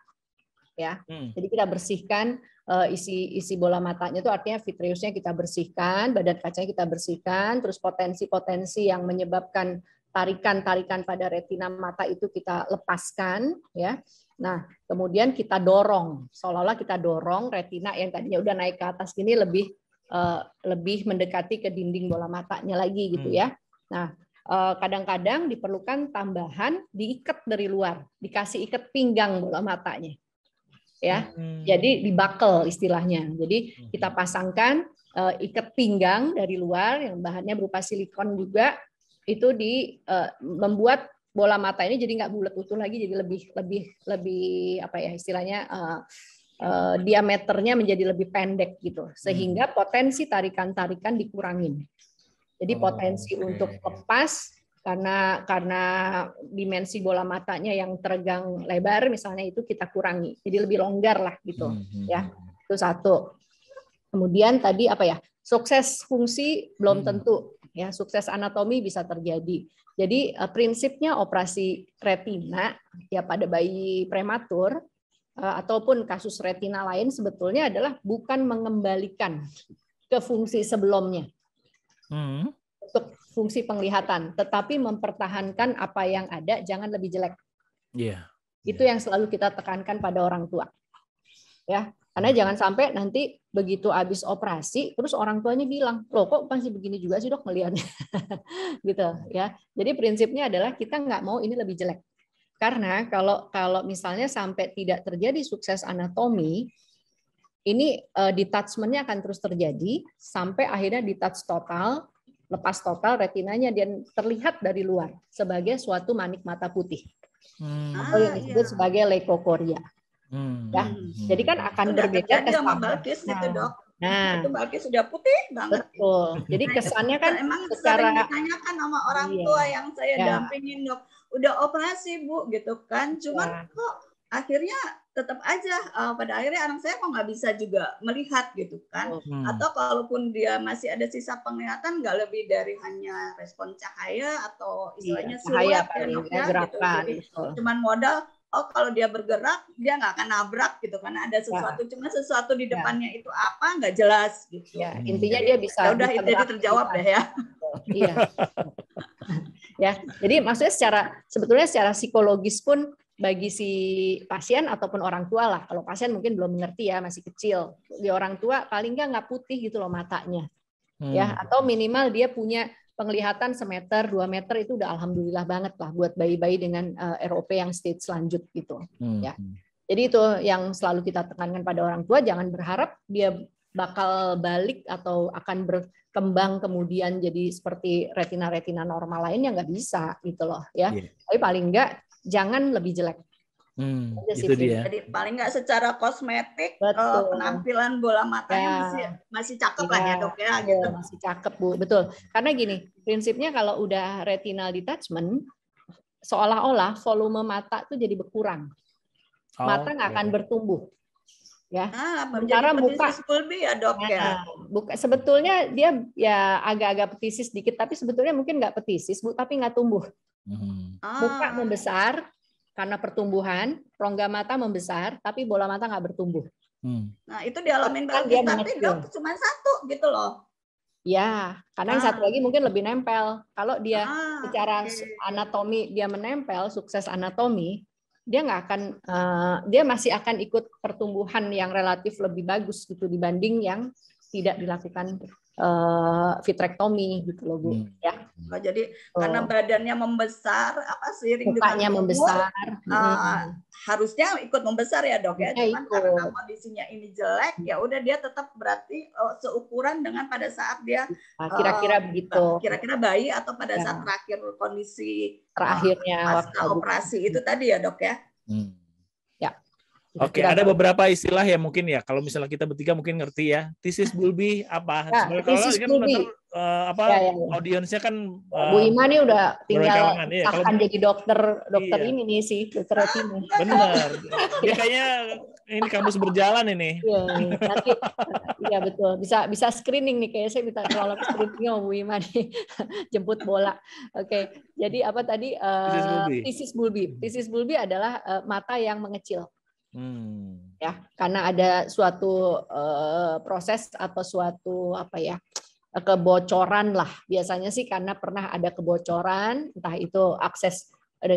Ya. Jadi kita bersihkan isi bola matanya itu artinya vitreusnya kita bersihkan, badan kacanya kita bersihkan, terus potensi-potensi yang menyebabkan tarikan-tarikan pada retina mata itu kita lepaskan ya. Nah, kemudian kita dorong, seolah-olah kita dorong retina yang tadinya udah naik ke atas ini lebih mendekati ke dinding bola matanya lagi gitu ya. Nah, kadang-kadang diperlukan tambahan diikat dari luar, dikasih ikat pinggang bola matanya. Ya. Jadi dibakel istilahnya. Jadi kita pasangkan ikat pinggang dari luar yang bahannya berupa silikon juga, itu membuat bola mata ini jadi nggak bulat utuh lagi, jadi lebih apa ya istilahnya diameternya menjadi lebih pendek gitu, sehingga potensi tarikan-tarikan dikurangin. Jadi potensi untuk lepas karena dimensi bola matanya yang teregang lebar misalnya itu kita kurangi, jadi lebih longgar lah gitu ya. Itu satu. Kemudian tadi apa ya, sukses fungsi belum tentu ya, sukses anatomi bisa terjadi. Jadi prinsipnya operasi retina ya pada bayi prematur ataupun kasus retina lain sebetulnya adalah bukan mengembalikan ke fungsi sebelumnya untuk fungsi penglihatan, tetapi mempertahankan apa yang ada, jangan lebih jelek. Itu yang selalu kita tekankan pada orang tua. Ya, karena jangan sampai nanti begitu habis operasi, terus orang tuanya bilang, loh kok masih begini juga sih dok melihatnya, gitu ya. Jadi prinsipnya adalah kita nggak mau ini lebih jelek. Karena kalau misalnya sampai tidak terjadi sukses anatomi, ini detachment-nya akan terus terjadi sampai akhirnya detach total, lepas total retinanya dan terlihat dari luar sebagai suatu manik mata putih atau yang disebut sebagai leukokoria. Ya, jadi kan akan berbeda kesannya. Itu dok. Nah, itu Balkis sudah putih banget. Betul. Jadi kesannya kan emang sering ditanyakan sama orang tua yang saya dampingin dok, udah operasi Bu gitu kan, cuman kok akhirnya tetap aja pada akhirnya anak saya kok nggak bisa juga melihat gitu kan, atau kalaupun dia masih ada sisa penglihatan nggak lebih dari hanya respon cahaya atau istilahnya siluet ya gerakan gitu. Cuman modal kalau dia bergerak dia nggak akan nabrak gitu karena ada sesuatu, cuma sesuatu di depannya itu apa nggak jelas gitu. Ya, intinya dia bisa udah itu jadi terjawab deh ya. Iya. Ya, jadi maksudnya sebetulnya secara psikologis pun bagi si pasien ataupun orang tua lah. Kalau pasien mungkin belum mengerti ya, masih kecil. Di orang tua paling nggak putih gitu loh matanya. Ya, atau minimal dia punya penglihatan semeter, 2 meter itu udah alhamdulillah banget lah buat bayi-bayi dengan ROP yang stage lanjut gitu. Ya. Jadi itu yang selalu kita tekankan pada orang tua, jangan berharap dia bakal balik atau akan berkembang kemudian jadi seperti retina-retina normal lainnya, nggak bisa gitu loh ya. Tapi paling nggak jangan lebih jelek. Itu dia. Jadi paling nggak secara kosmetik penampilan bola matanya masih cakep lah ya dok ya gitu. Masih cakep Bu, betul. Karena gini, prinsipnya kalau udah retinal detachment, seolah-olah volume mata tuh jadi berkurang. Mata nggak akan bertumbuh. Ya. Sementara muka ya dok ya. Sebetulnya dia ya agak-agak petisis dikit, tapi sebetulnya mungkin nggak petisis Bu, tapi nggak tumbuh. Muka membesar karena pertumbuhan, rongga mata membesar, tapi bola mata nggak bertumbuh. Nah itu dialamin Balkis, tapi dok cuma satu gitu loh. Ya, karena yang satu lagi mungkin lebih nempel. Kalau dia secara anatomi dia menempel, sukses anatomi, dia nggak akan dia masih akan ikut pertumbuhan yang relatif lebih bagus gitu dibanding yang tidak dilakukan vitrektomi gitu loh Bu. Ya. Jadi karena badannya membesar, seiring mukanya dengan umur, membesar, harusnya ikut membesar ya dok ya. Cuman ikut. karena kondisinya ini jelek, ya udah dia tetap berarti seukuran dengan pada saat dia kira-kira begitu. Kira-kira bayi atau pada saat terakhir kondisi terakhirnya pasca operasi itu tadi ya dok ya. Ya. Oke, ada beberapa istilah ya mungkin ya. Kalau misalnya kita bertiga mungkin ngerti ya. Thesis bulbi apa? Ya, thesis bulbi. Audiensnya kan Bu Ima nih udah tinggal ya. akan jadi dokter ini nih sih, dokter retina. Benar. Dia kayaknya ini kampus berjalan ini. Iya, nanti iya betul. Bisa screening nih, kayaknya saya minta tolong screeningnya Bu Ima nih. Jemput bola. Oke. Jadi apa tadi thesis bulbi. Thesis bulbi adalah mata yang mengecil. Ya, karena ada suatu proses atau suatu kebocoran lah. Biasanya sih karena pernah ada kebocoran, entah itu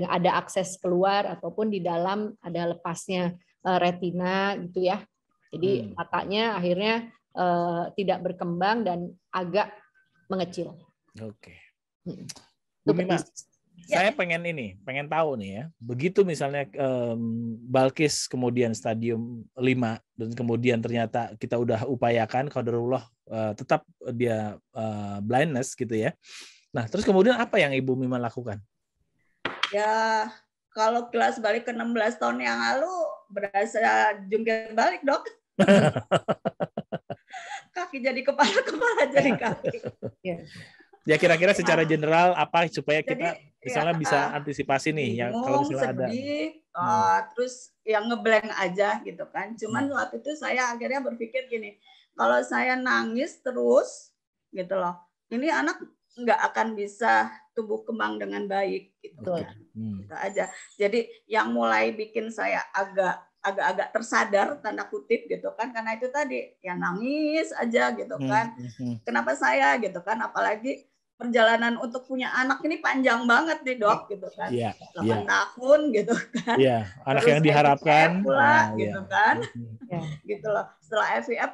ada akses keluar ataupun di dalam ada lepasnya retina gitu ya. Jadi matanya akhirnya tidak berkembang dan agak mengecil. Oke. Bu Mima, saya pengen tahu nih ya. Begitu misalnya Balkis kemudian stadium 5 dan kemudian ternyata kita udah upayakan qadarullah tetap dia blindness gitu ya. Nah, terus kemudian apa yang Ibu Mima lakukan? Ya, kalau kelas balik ke 16 tahun yang lalu berasa jungkir balik, Dok. Kaki jadi kepala jadi kaki. Ya kira-kira secara general apa supaya kita misalnya bisa antisipasi nih ya kalau misalnya sedih, terus yang ngeblank aja gitu kan. Cuman waktu itu saya akhirnya berpikir gini, kalau saya nangis terus gitu loh, ini anak nggak akan bisa tumbuh kembang dengan baik gitu kan. Gitu aja. Jadi yang mulai bikin saya agak-agak tersadar tanda kutip gitu kan, karena itu tadi ya nangis aja gitu kan. Kenapa saya gitu kan, apalagi perjalanan untuk punya anak ini panjang banget nih dok gitu kan, 8 tahun gitu kan. Anak terus yang diharapkan pula gitu kan, gitu loh. Setelah FIF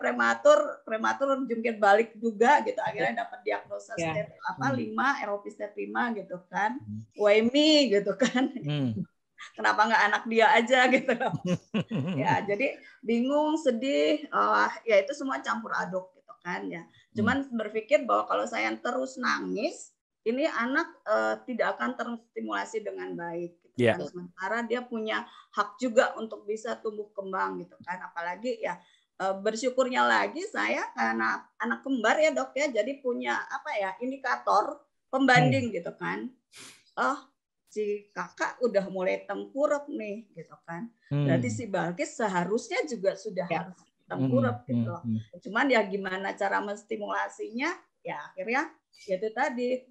prematur jungkir balik juga gitu, akhirnya dapat diagnosa stage 5, ROP stage 5 gitu kan, WMI gitu kan. Kenapa nggak anak dia aja gitu loh. Ya jadi bingung, sedih, ya itu semua campur aduk gitu kan ya. Cuman berpikir bahwa kalau saya terus nangis, ini anak tidak akan terstimulasi dengan baik gitu kan. Sementara dia punya hak juga untuk bisa tumbuh kembang gitu kan. Apalagi ya bersyukurnya lagi saya karena anak kembar ya dok ya, jadi punya indikator pembanding gitu kan. Si kakak udah mulai tengkurap nih gitu kan. Berarti si Balkis seharusnya juga sudah harus tengkurap gitu loh. Cuman ya gimana cara menstimulasinya, ya akhirnya itu tadi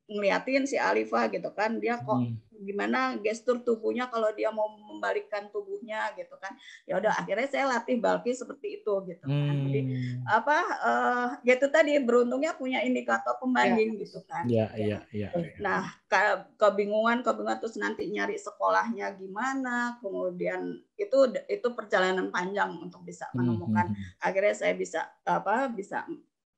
ngeliatin si Alifa gitu kan, dia kok gimana gestur tubuhnya kalau dia mau membalikkan tubuhnya gitu kan. Ya udah akhirnya saya latih Balkis seperti itu gitu kan. Jadi gitu tadi beruntungnya punya indikator pembanding gitu kan. Nah, kebingungan terus nanti nyari sekolahnya gimana, kemudian itu perjalanan panjang untuk bisa menemukan. Akhirnya saya bisa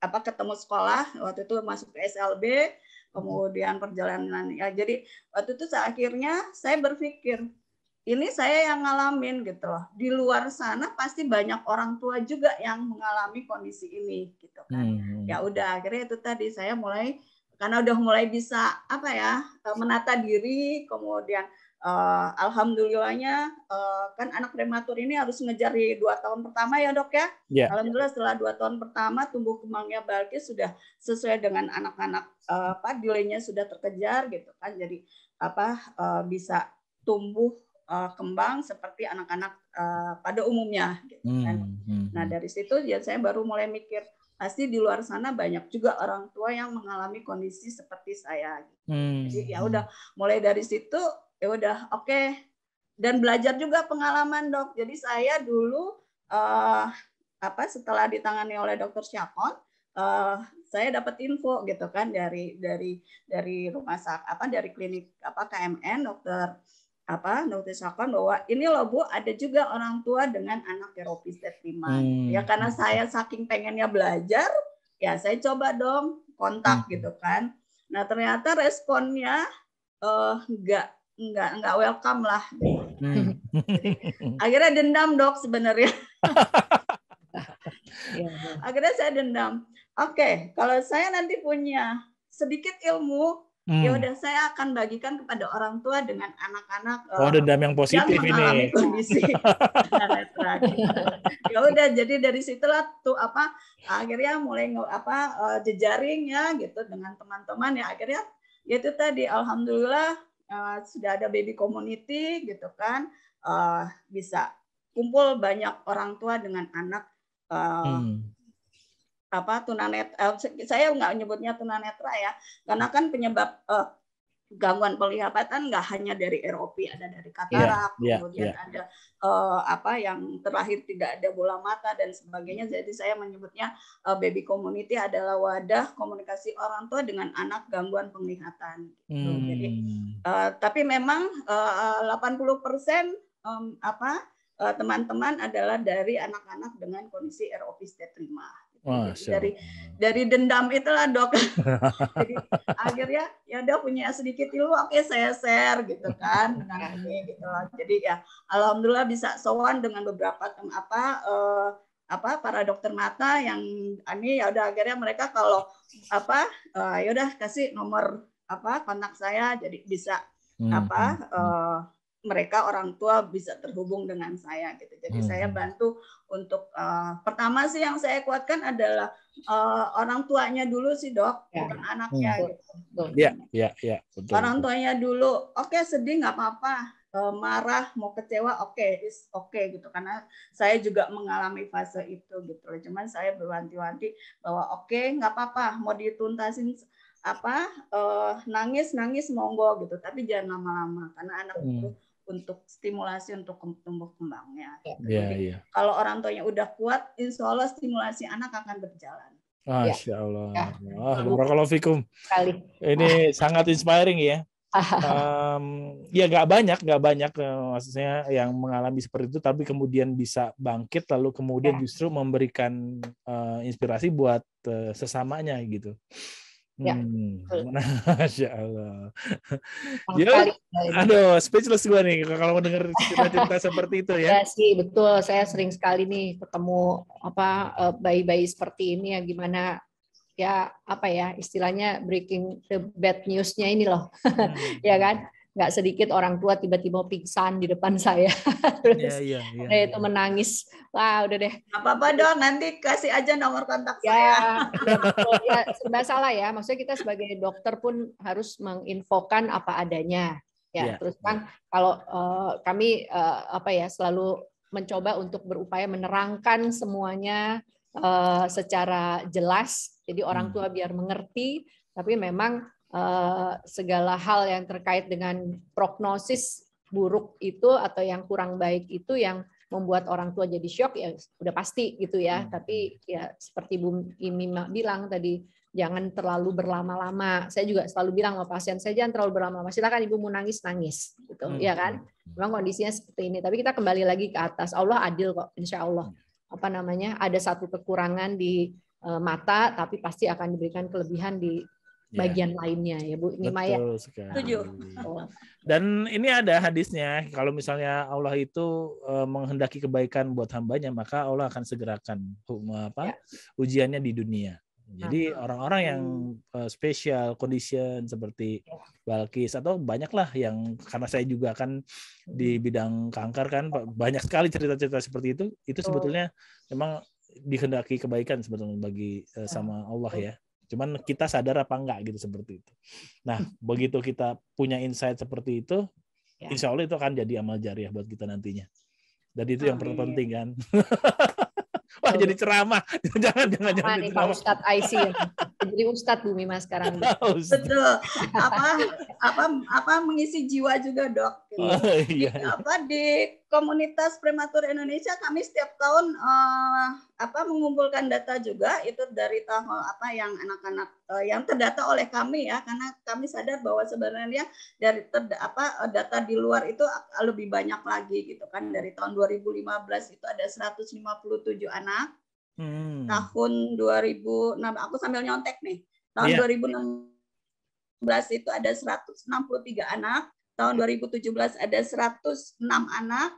ketemu sekolah, waktu itu masuk ke SLB, kemudian perjalanan ya. Jadi waktu itu akhirnya saya berpikir ini saya yang ngalamin gitu loh. Di luar sana pasti banyak orang tua juga yang mengalami kondisi ini gitu kan. Ya udah akhirnya itu tadi saya mulai, karena udah mulai bisa menata diri, kemudian alhamdulillahnya kan anak prematur ini harus ngejar di 2 tahun pertama ya dok ya. Alhamdulillah setelah 2 tahun pertama tumbuh kembangnya Balkis sudah sesuai dengan anak-anak, delaynya sudah terkejar gitu kan. Jadi bisa tumbuh kembang seperti anak-anak pada umumnya gitu kan. Nah dari situ ya saya baru mulai mikir, pasti di luar sana banyak juga orang tua yang mengalami kondisi seperti saya. Jadi ya udah mulai dari situ ya udah oke. Dan belajar juga pengalaman dok. Jadi saya dulu setelah ditangani oleh dokter Syakon, saya dapat info gitu kan dari rumah sakit dari klinik KMN dokter notisakan bahwa ini loh Bu, ada juga orang tua dengan anak teropis terima. Ya karena saya saking pengennya belajar, ya saya coba dong kontak gitu kan. Nah ternyata responnya nggak welcome lah. Gitu. Jadi, akhirnya dendam Dok sebenarnya. Akhirnya saya dendam. Oke, kalau saya nanti punya sedikit ilmu, ya udah saya akan bagikan kepada orang tua dengan anak-anak dendam yang positif yang mengalami ini. kondisi tunanetra. Gitu. Ya udah, jadi dari situlah tuh akhirnya mulai jejaring ya gitu dengan teman-teman ya, akhirnya itu tadi alhamdulillah sudah ada baby community gitu kan, bisa kumpul banyak orang tua dengan anak tunanetra. Saya nggak nyebutnya tunanetra ya, karena kan penyebab gangguan penglihatan nggak hanya dari ROP, ada dari katarak, kemudian ada yang terakhir tidak ada bola mata dan sebagainya. Jadi saya menyebutnya baby community adalah wadah komunikasi orang tua dengan anak gangguan penglihatan. Gitu. Jadi tapi memang 80% teman-teman adalah dari anak-anak dengan kondisi ROP terima. Dari dendam itulah Dok. Jadi akhirnya ya Dok punya sedikit ilmu, oke saya share gitu kan dengan ini gitu loh. Jadi ya alhamdulillah bisa sowan dengan beberapa para dokter mata yang ini ya udah, akhirnya mereka kalau ya udah kasih nomor kontak saya, jadi bisa mereka orang tua bisa terhubung dengan saya gitu. Jadi saya bantu untuk pertama sih yang saya kuatkan adalah orang tuanya dulu sih Dok, bukan anaknya gitu. Iya, betul. Orang tuanya dulu, oke sedih nggak apa-apa, marah mau kecewa oke gitu, karena saya juga mengalami fase itu gitu. Cuman saya berwanti-wanti bahwa oke nggak apa-apa, mau dituntasin nangis monggo gitu, tapi jangan lama-lama karena anak itu untuk stimulasi untuk tumbuh kembangnya. Jadi kalau orang tuanya udah kuat, insya Allah stimulasi anak akan berjalan. Masya Allah. Barakallahu fikum. Ini sangat inspiring ya. Ya nggak banyak maksudnya yang mengalami seperti itu, tapi kemudian bisa bangkit lalu kemudian justru memberikan inspirasi buat sesamanya gitu. Masya Allah. Aduh, speechless gue nih kalau mendengar cerita-cerita seperti itu ya. Ya sih, betul. Saya sering sekali nih ketemu bayi-bayi seperti ini, ya gimana ya istilahnya breaking the bad news-nya ini loh. Ya kan? Nggak sedikit orang tua tiba-tiba pingsan di depan saya. Terus itu menangis. Wah, udah deh. Apa-apa Dok, nanti kasih aja nomor kontak saya. Ya, serba salah ya. Maksudnya kita sebagai dokter pun harus menginfokan apa adanya. Ya, terus kan kalau kami selalu mencoba untuk berupaya menerangkan semuanya secara jelas. Jadi orang tua biar mengerti, tapi memang segala hal yang terkait dengan prognosis buruk itu atau yang kurang baik itu yang membuat orang tua jadi shock ya udah pasti gitu ya. Tapi ya seperti Bu Imi bilang tadi, jangan terlalu berlama-lama. Saya juga selalu bilang sama pasien saya, jangan terlalu berlama-lama. Silakan Ibu mau nangis gitu, ya kan? Memang kondisinya seperti ini. Tapi kita kembali lagi ke atas. Allah adil kok, insya Allah. Ada satu kekurangan di mata, tapi pasti akan diberikan kelebihan di bagian lainnya ya Bu. Ini Maya. Setuju. Dan ini ada hadisnya, kalau misalnya Allah itu menghendaki kebaikan buat hambanya, maka Allah akan segerakan ujiannya di dunia. Jadi orang-orang yang special condition seperti Balkis atau banyaklah yang, karena saya juga kan di bidang kanker kan banyak sekali cerita-cerita seperti itu sebetulnya memang dikehendaki kebaikan sebetulnya bagi sama Allah ya. Cuman kita sadar apa enggak gitu seperti itu. Nah, begitu kita punya insight seperti itu, insya Allah itu akan jadi amal jariah buat kita nantinya. Dan itu yang terpenting kan. Wah, jadi ceramah. Jangan nih Pak Ustadz IC. Jadi Ustadz Bumi Mas sekarang. Betul. Apa mengisi jiwa juga Dok. gitu. Iya. Di komunitas prematur Indonesia kami setiap tahun mengumpulkan data juga itu dari tahun yang anak-anak yang terdata oleh kami ya, karena kami sadar bahwa sebenarnya dari data di luar itu lebih banyak lagi gitu kan. Dari tahun 2015 itu ada 157 anak. Tahun 2006 aku sambil nyontek nih. Tahun 2016 itu ada 163 anak, tahun 2017 ada 106 anak,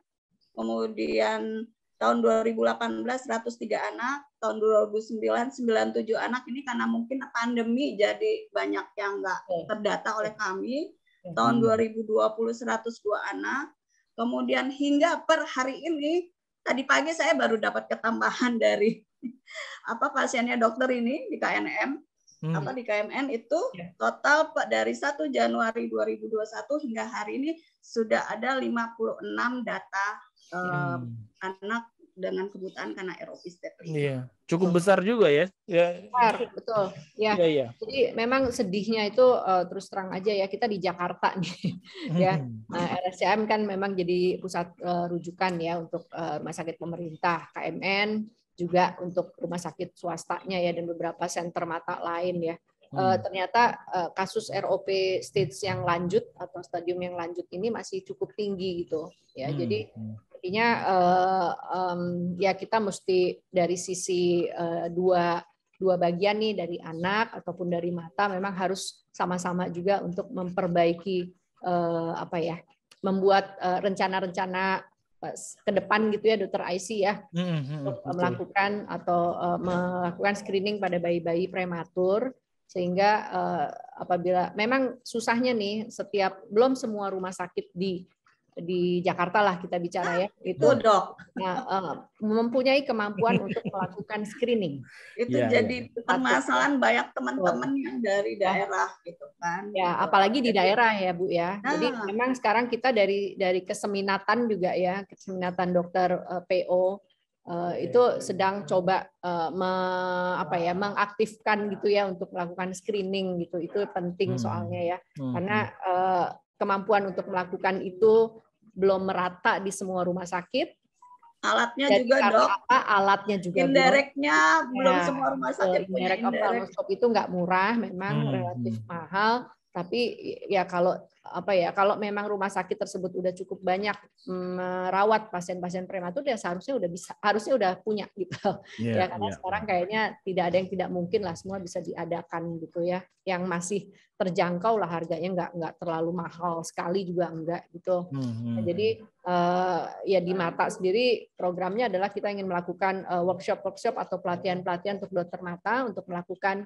kemudian tahun 2018 103 anak, tahun 2009 97 anak. Ini karena mungkin pandemi jadi banyak yang nggak terdata oleh kami. Tahun 2020 102 anak. Kemudian hingga per hari ini, tadi pagi saya baru dapat ketambahan dari pasiennya dokter ini di KNM. Di KMN itu total dari 1 Januari 2021 hingga hari ini sudah ada 56 data anak dengan kebutaan karena ROP step. Iya, cukup besar juga ya. Besar, betul. Ya. Iya. Jadi memang sedihnya itu terus terang aja ya, kita di Jakarta nih. Ya. RSCM kan memang jadi pusat rujukan ya untuk rumah sakit pemerintah, KMN juga untuk rumah sakit swastanya ya, dan beberapa senter mata lain ya. Ternyata kasus ROP stage yang lanjut atau stadium yang lanjut ini masih cukup tinggi gitu ya. Jadi artinya ya kita mesti dari sisi dua bagian nih, dari anak ataupun dari mata, memang harus sama-sama juga untuk memperbaiki membuat rencana-rencana ke depan gitu ya, Dokter Aisy ya, untuk melakukan screening pada bayi-bayi prematur, sehingga apabila memang susahnya nih, belum semua rumah sakit di Jakarta lah kita bicara ya, itu mempunyai kemampuan untuk melakukan screening. Itu jadi permasalahan banyak teman-teman yang dari daerah gitu kan. Ya, apalagi di daerah ya Bu ya. Jadi memang sekarang kita dari keseminatan juga ya, keseminatan dokter PO itu sedang coba mengaktifkan gitu ya untuk melakukan screening gitu. Itu penting soalnya ya. Karena kemampuan untuk melakukan itu belum merata di semua rumah sakit. Alatnya juga dok. Alatnya juga indirectnya belum semua rumah sakit punya indirect ophthalmoscope itu nggak murah, memang relatif mahal. Tapi ya kalau memang rumah sakit tersebut udah cukup banyak merawat pasien-pasien prematur, ya harusnya udah punya gitu. Karena sekarang kayaknya tidak ada yang tidak mungkin lah, semua bisa diadakan gitu ya. Yang masih terjangkau lah harganya, nggak terlalu mahal sekali juga enggak gitu. Nah, jadi ya di mata sendiri programnya adalah kita ingin melakukan workshop atau pelatihan untuk dokter mata untuk melakukan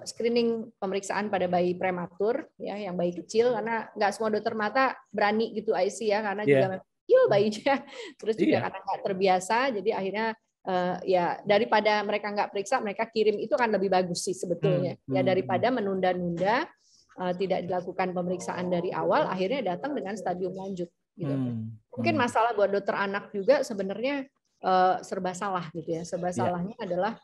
screening pemeriksaan pada bayi prematur ya, yang bayi kecil, karena nggak semua dokter mata berani gitu IC ya, karena juga kecil bayinya, terus juga karena nggak terbiasa, jadi akhirnya ya daripada mereka nggak periksa, mereka kirim, itu kan lebih bagus sih sebetulnya ya, daripada menunda-nunda tidak dilakukan pemeriksaan dari awal, akhirnya datang dengan stadium lanjut gitu. Mungkin masalah buat dokter anak juga sebenarnya serba salah gitu ya, serba salahnya adalah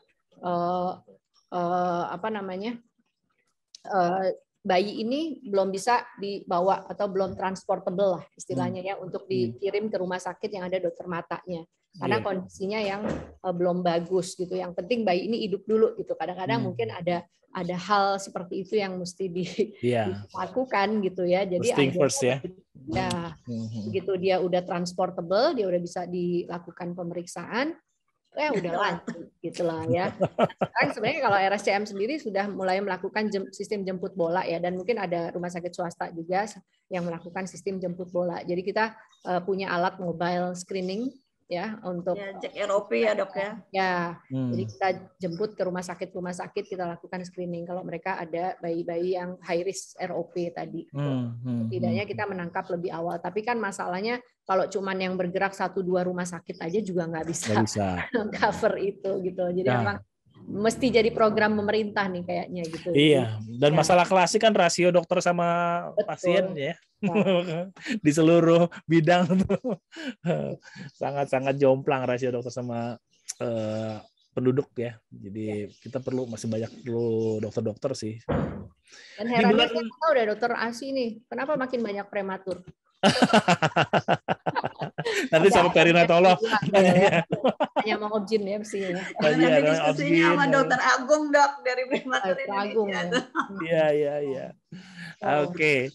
bayi ini belum bisa dibawa atau belum transportable lah istilahnya ya, untuk dikirim ke rumah sakit yang ada dokter matanya, karena kondisinya yang belum bagus gitu. Yang penting bayi ini hidup dulu gitu. Kadang-kadang mungkin ada hal seperti itu yang mesti dilakukan gitu ya. Jadi begitu dia udah transportable, dia udah bisa dilakukan pemeriksaan, udah lanjut gitulah ya. Sekarang sebenarnya kalau RSCM sendiri sudah mulai melakukan sistem jemput bola ya, dan mungkin ada rumah sakit swasta juga yang melakukan sistem jemput bola. Jadi kita punya alat mobile screening ya untuk cek ROP ya dok ya. Jadi kita jemput ke rumah sakit kita lakukan screening kalau mereka ada bayi-bayi yang high risk ROP tadi. Setidaknya kita menangkap lebih awal. Tapi kan masalahnya kalau cuman yang bergerak 1-2 rumah sakit aja juga nggak bisa cover itu gitu. Jadi memang mesti jadi program pemerintah nih kayaknya gitu. Iya, dan masalah klasik kan rasio dokter sama pasien ya. Di seluruh bidang sangat-sangat jomplang rasio dokter sama penduduk ya. Jadi kita masih banyak dokter-dokter sih. Dan herannya saya tahu udah dokter ASI nih, kenapa makin banyak prematur? Nanti sama perinatolog. Hanya mau objin ya mestinya. Nanti diskusinya sama Dokter Agung, Dok, dari Prematur Indonesia. Iya. Oke.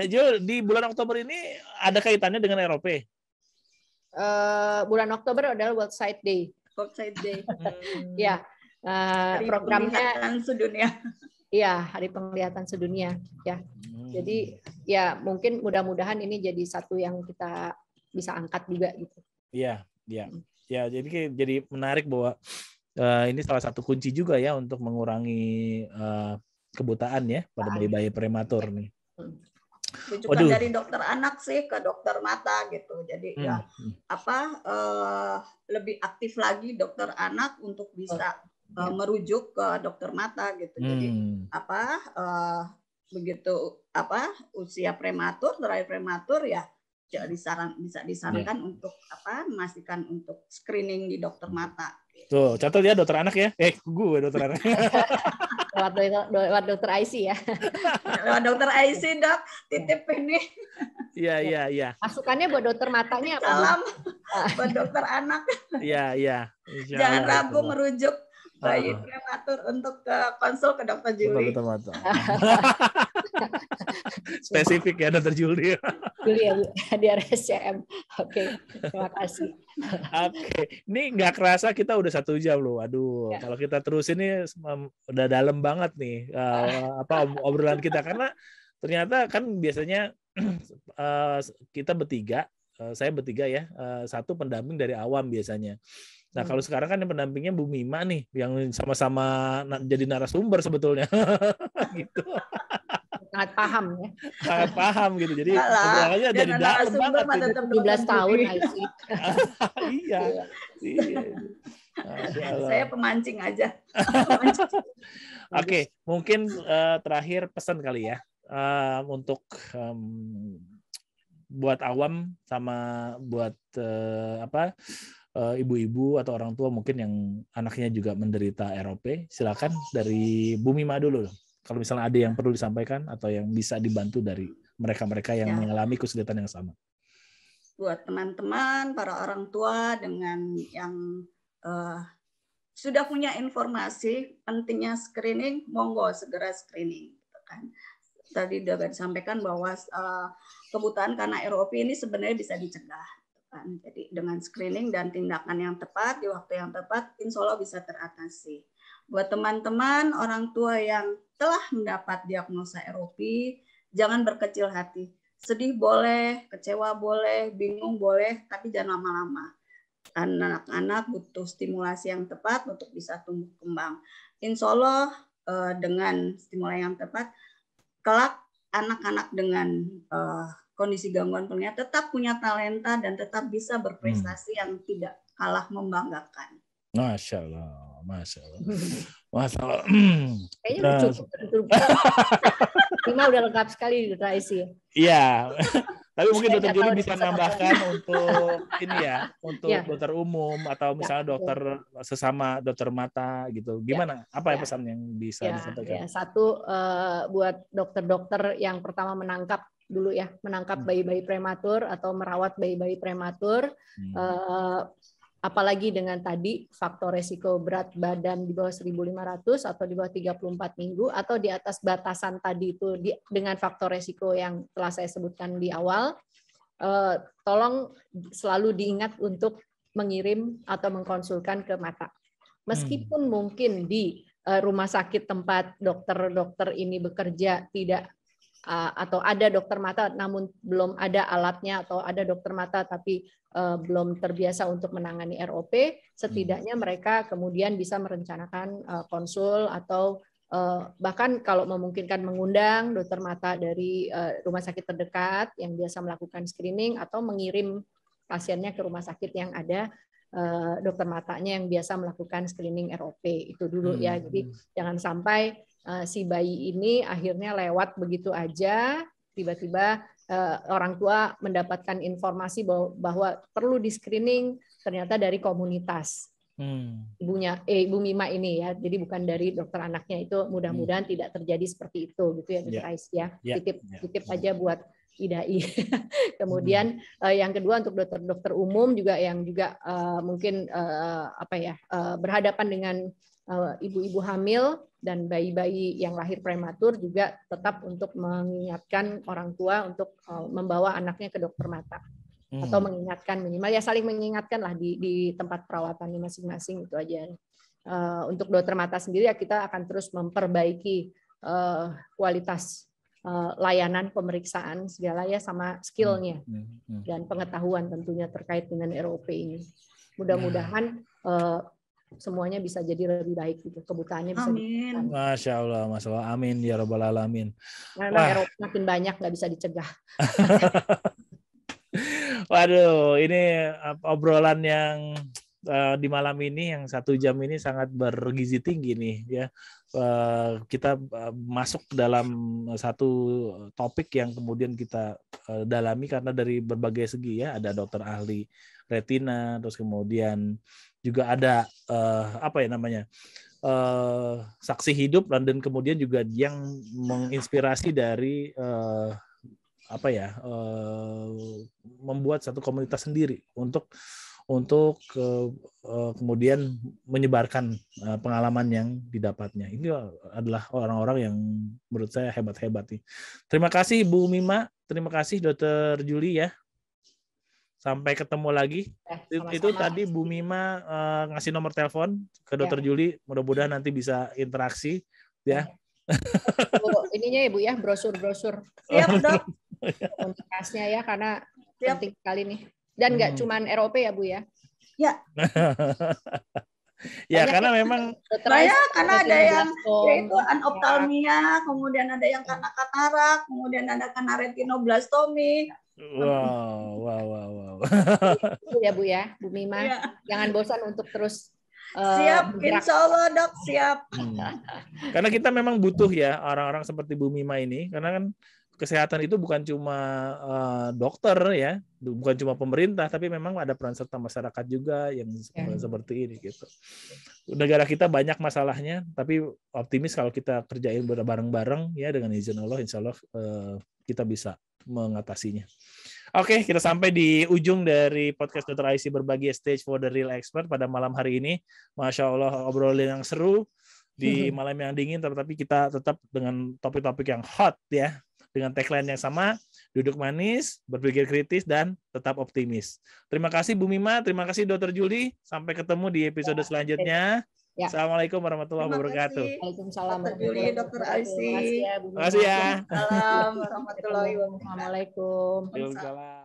Jo, di bulan Oktober ini ada kaitannya dengan ROP? Bulan Oktober adalah World Sight Day. World Sight Day. Ya, programnya sedunia. Iya, Hari Penglihatan Sedunia. Ya, jadi ya mungkin mudah-mudahan ini jadi satu yang kita bisa angkat juga gitu. Iya. Jadi menarik bahwa ini salah satu kunci juga ya untuk mengurangi kebutaan ya pada bayi-bayi prematur nih. Rujukan dari dokter anak sih ke dokter mata gitu. Jadi lebih aktif lagi dokter anak untuk bisa merujuk ke dokter mata gitu. Jadi begitu usia prematur, terakhir prematur ya bisa disarankan untuk memastikan untuk screening di dokter mata. Tuh, catat ya dokter anak ya. Gue dokter anak. Lewat dokter IC ya. Lewat dokter IC, Dok. Titip ini. Iya. Masukannya buat dokter matanya apa? Salam buat dokter anak. Iya. Jangan ragu merujuk bayi prematur untuk ke konsul ke dokter Juli. Spesifik ya dokter Juli. Juli ya Bu, di RSCM. Oke, terima kasih. Oke, ini nggak kerasa kita udah 1 jam loh. Aduh, kalau kita terus ini udah dalam banget nih obrolan kita, karena ternyata kan biasanya kita bertiga, saya bertiga ya, satu pendamping dari awam biasanya. Nah, kalau sekarang kan yang pendampingnya Bu Mima nih, yang sama-sama jadi narasumber sebetulnya. Gitu. Sangat paham ya. Sangat paham gitu. Jadi obrolannya jadi dalam banget. 17 tahun IC. Iya. Saya pemancing aja. Oke, mungkin terakhir pesan kali ya untuk buat awam sama buat ibu-ibu atau orang tua mungkin yang anaknya juga menderita ROP. Silakan dari Bu Mima dulu. Kalau misalnya ada yang perlu disampaikan atau yang bisa dibantu dari mereka-mereka yang mengalami kesulitan yang sama. Buat teman-teman, para orang tua dengan yang sudah punya informasi pentingnya screening, monggo segera screening. Tadi sudah disampaikan bahwa kebutaan karena ROP ini sebenarnya bisa dicegah. Jadi dengan screening dan tindakan yang tepat di waktu yang tepat, insya Allah bisa teratasi. Buat teman-teman orang tua yang telah mendapat diagnosa ROP, jangan berkecil hati. Sedih boleh, kecewa boleh, bingung boleh, tapi jangan lama-lama. Anak-anak butuh stimulasi yang tepat untuk bisa tumbuh kembang. Insya Allah dengan stimulasi yang tepat, kelak anak-anak dengan kondisi gangguan penglihatan tetap punya talenta dan tetap bisa berprestasi yang tidak kalah membanggakan. Masya Allah. Kayaknya cukup. Lima udah lengkap sekali di Dokter IC. Iya. Tapi mungkin Dokter Juli bisa nambahkan untuk ini ya, untuk dokter umum atau misalnya dokter sesama dokter mata gitu. Gimana? Apa pesan yang bisa disampaikan? Satu buat dokter-dokter yang pertama menangkap bayi-bayi prematur atau merawat bayi-bayi prematur. Apalagi dengan tadi faktor resiko berat badan di bawah 1.500 atau di bawah 34 minggu atau di atas batasan tadi itu dengan faktor resiko yang telah saya sebutkan di awal, tolong selalu diingat untuk mengirim atau mengkonsulkan ke mata. Meskipun mungkin di rumah sakit tempat dokter-dokter ini bekerja tidak atau ada dokter mata namun belum ada alatnya, atau ada dokter mata tapi belum terbiasa untuk menangani ROP, setidaknya mereka kemudian bisa merencanakan konsul atau bahkan kalau memungkinkan mengundang dokter mata dari rumah sakit terdekat yang biasa melakukan screening, atau mengirim pasiennya ke rumah sakit yang ada dokter matanya yang biasa melakukan screening ROP. Itu dulu ya. Jadi jangan sampai si bayi ini akhirnya lewat begitu aja, tiba-tiba orang tua mendapatkan informasi bahwa perlu di screening ternyata dari komunitas. ibunya Ibu Mima ini ya. Jadi bukan dari dokter anaknya. Itu mudah-mudahan tidak terjadi seperti itu gitu ya Dokter Ais ya. Titip aja buat IDAI. Kemudian yang kedua untuk dokter-dokter umum juga yang juga mungkin berhadapan dengan ibu-ibu hamil dan bayi-bayi yang lahir prematur juga tetap untuk mengingatkan orang tua untuk membawa anaknya ke dokter mata. Atau mengingatkan minimal ya saling mengingatkan lah di tempat perawatannya masing-masing itu aja. Untuk dokter mata sendiri ya kita akan terus memperbaiki kualitas layanan pemeriksaan segala ya sama skillnya dan pengetahuan tentunya terkait dengan ROP ini. Mudah-mudahan semuanya bisa jadi lebih baik gitu, kebutaannya bisa. Amin. Masya Allah, amin ya rabbal alamin. Karena ROP makin banyak nggak bisa dicegah. Waduh, ini obrolan yang di malam ini yang 1 jam ini sangat bergizi tinggi nih ya. Kita masuk dalam satu topik yang kemudian kita dalami karena dari berbagai segi ya. Ada dokter ahli retina, terus kemudian juga ada saksi hidup dan kemudian juga yang menginspirasi dari membuat satu komunitas sendiri untuk kemudian menyebarkan pengalaman yang didapatnya. Ini adalah orang-orang yang menurut saya hebat-hebat nih. Terima kasih Bu Mima, terima kasih Dokter Juli ya. Sampai ketemu lagi. Sama-sama. Itu tadi Bu Mima ngasih nomor telepon ke Dokter Juli. Mudah-mudahan nanti bisa interaksi ya. Ininya ya Bu ya, brosur-brosur. Siap Dok. Komunitasnya ya karena penting sekali nih. Dan nggak cuman ROP ya Bu ya. Ya. Ya karena memang karena ada yang yaitu anoptalmia, kemudian ada yang karena katarak, kemudian ada karena retinoblastomi. Wow. Itu ya Bu ya, Bu Mima. Ya. Jangan bosan untuk terus siap, insya Allah Dok, siap. Karena kita memang butuh ya orang-orang seperti Bu Mima ini, karena kan kesehatan itu bukan cuma dokter ya, bukan cuma pemerintah, tapi memang ada peran serta masyarakat juga yang seperti ini gitu. Negara kita banyak masalahnya, tapi optimis kalau kita kerjain bareng-bareng ya dengan izin Allah, insya Allah kita bisa mengatasinya. Oke, kita sampai di ujung dari podcast Dr. IC berbagi Stage for the Real Expert pada malam hari ini. Masya Allah, obrolan yang seru di malam yang dingin, tetapi kita tetap dengan topik-topik yang hot ya. Dengan tagline yang sama, duduk manis, berpikir kritis, dan tetap optimis. Terima kasih Bu Mima, terima kasih Dr. Juli. Sampai ketemu di episode selanjutnya. Ya. Assalamualaikum warahmatullahi wabarakatuh. Waalaikumsalam Dr. Juli, Dr. Aisy. Terima kasih ya. Assalamualaikum warahmatullahi wabarakatuh. Assalamualaikum. Waalaikumsalam.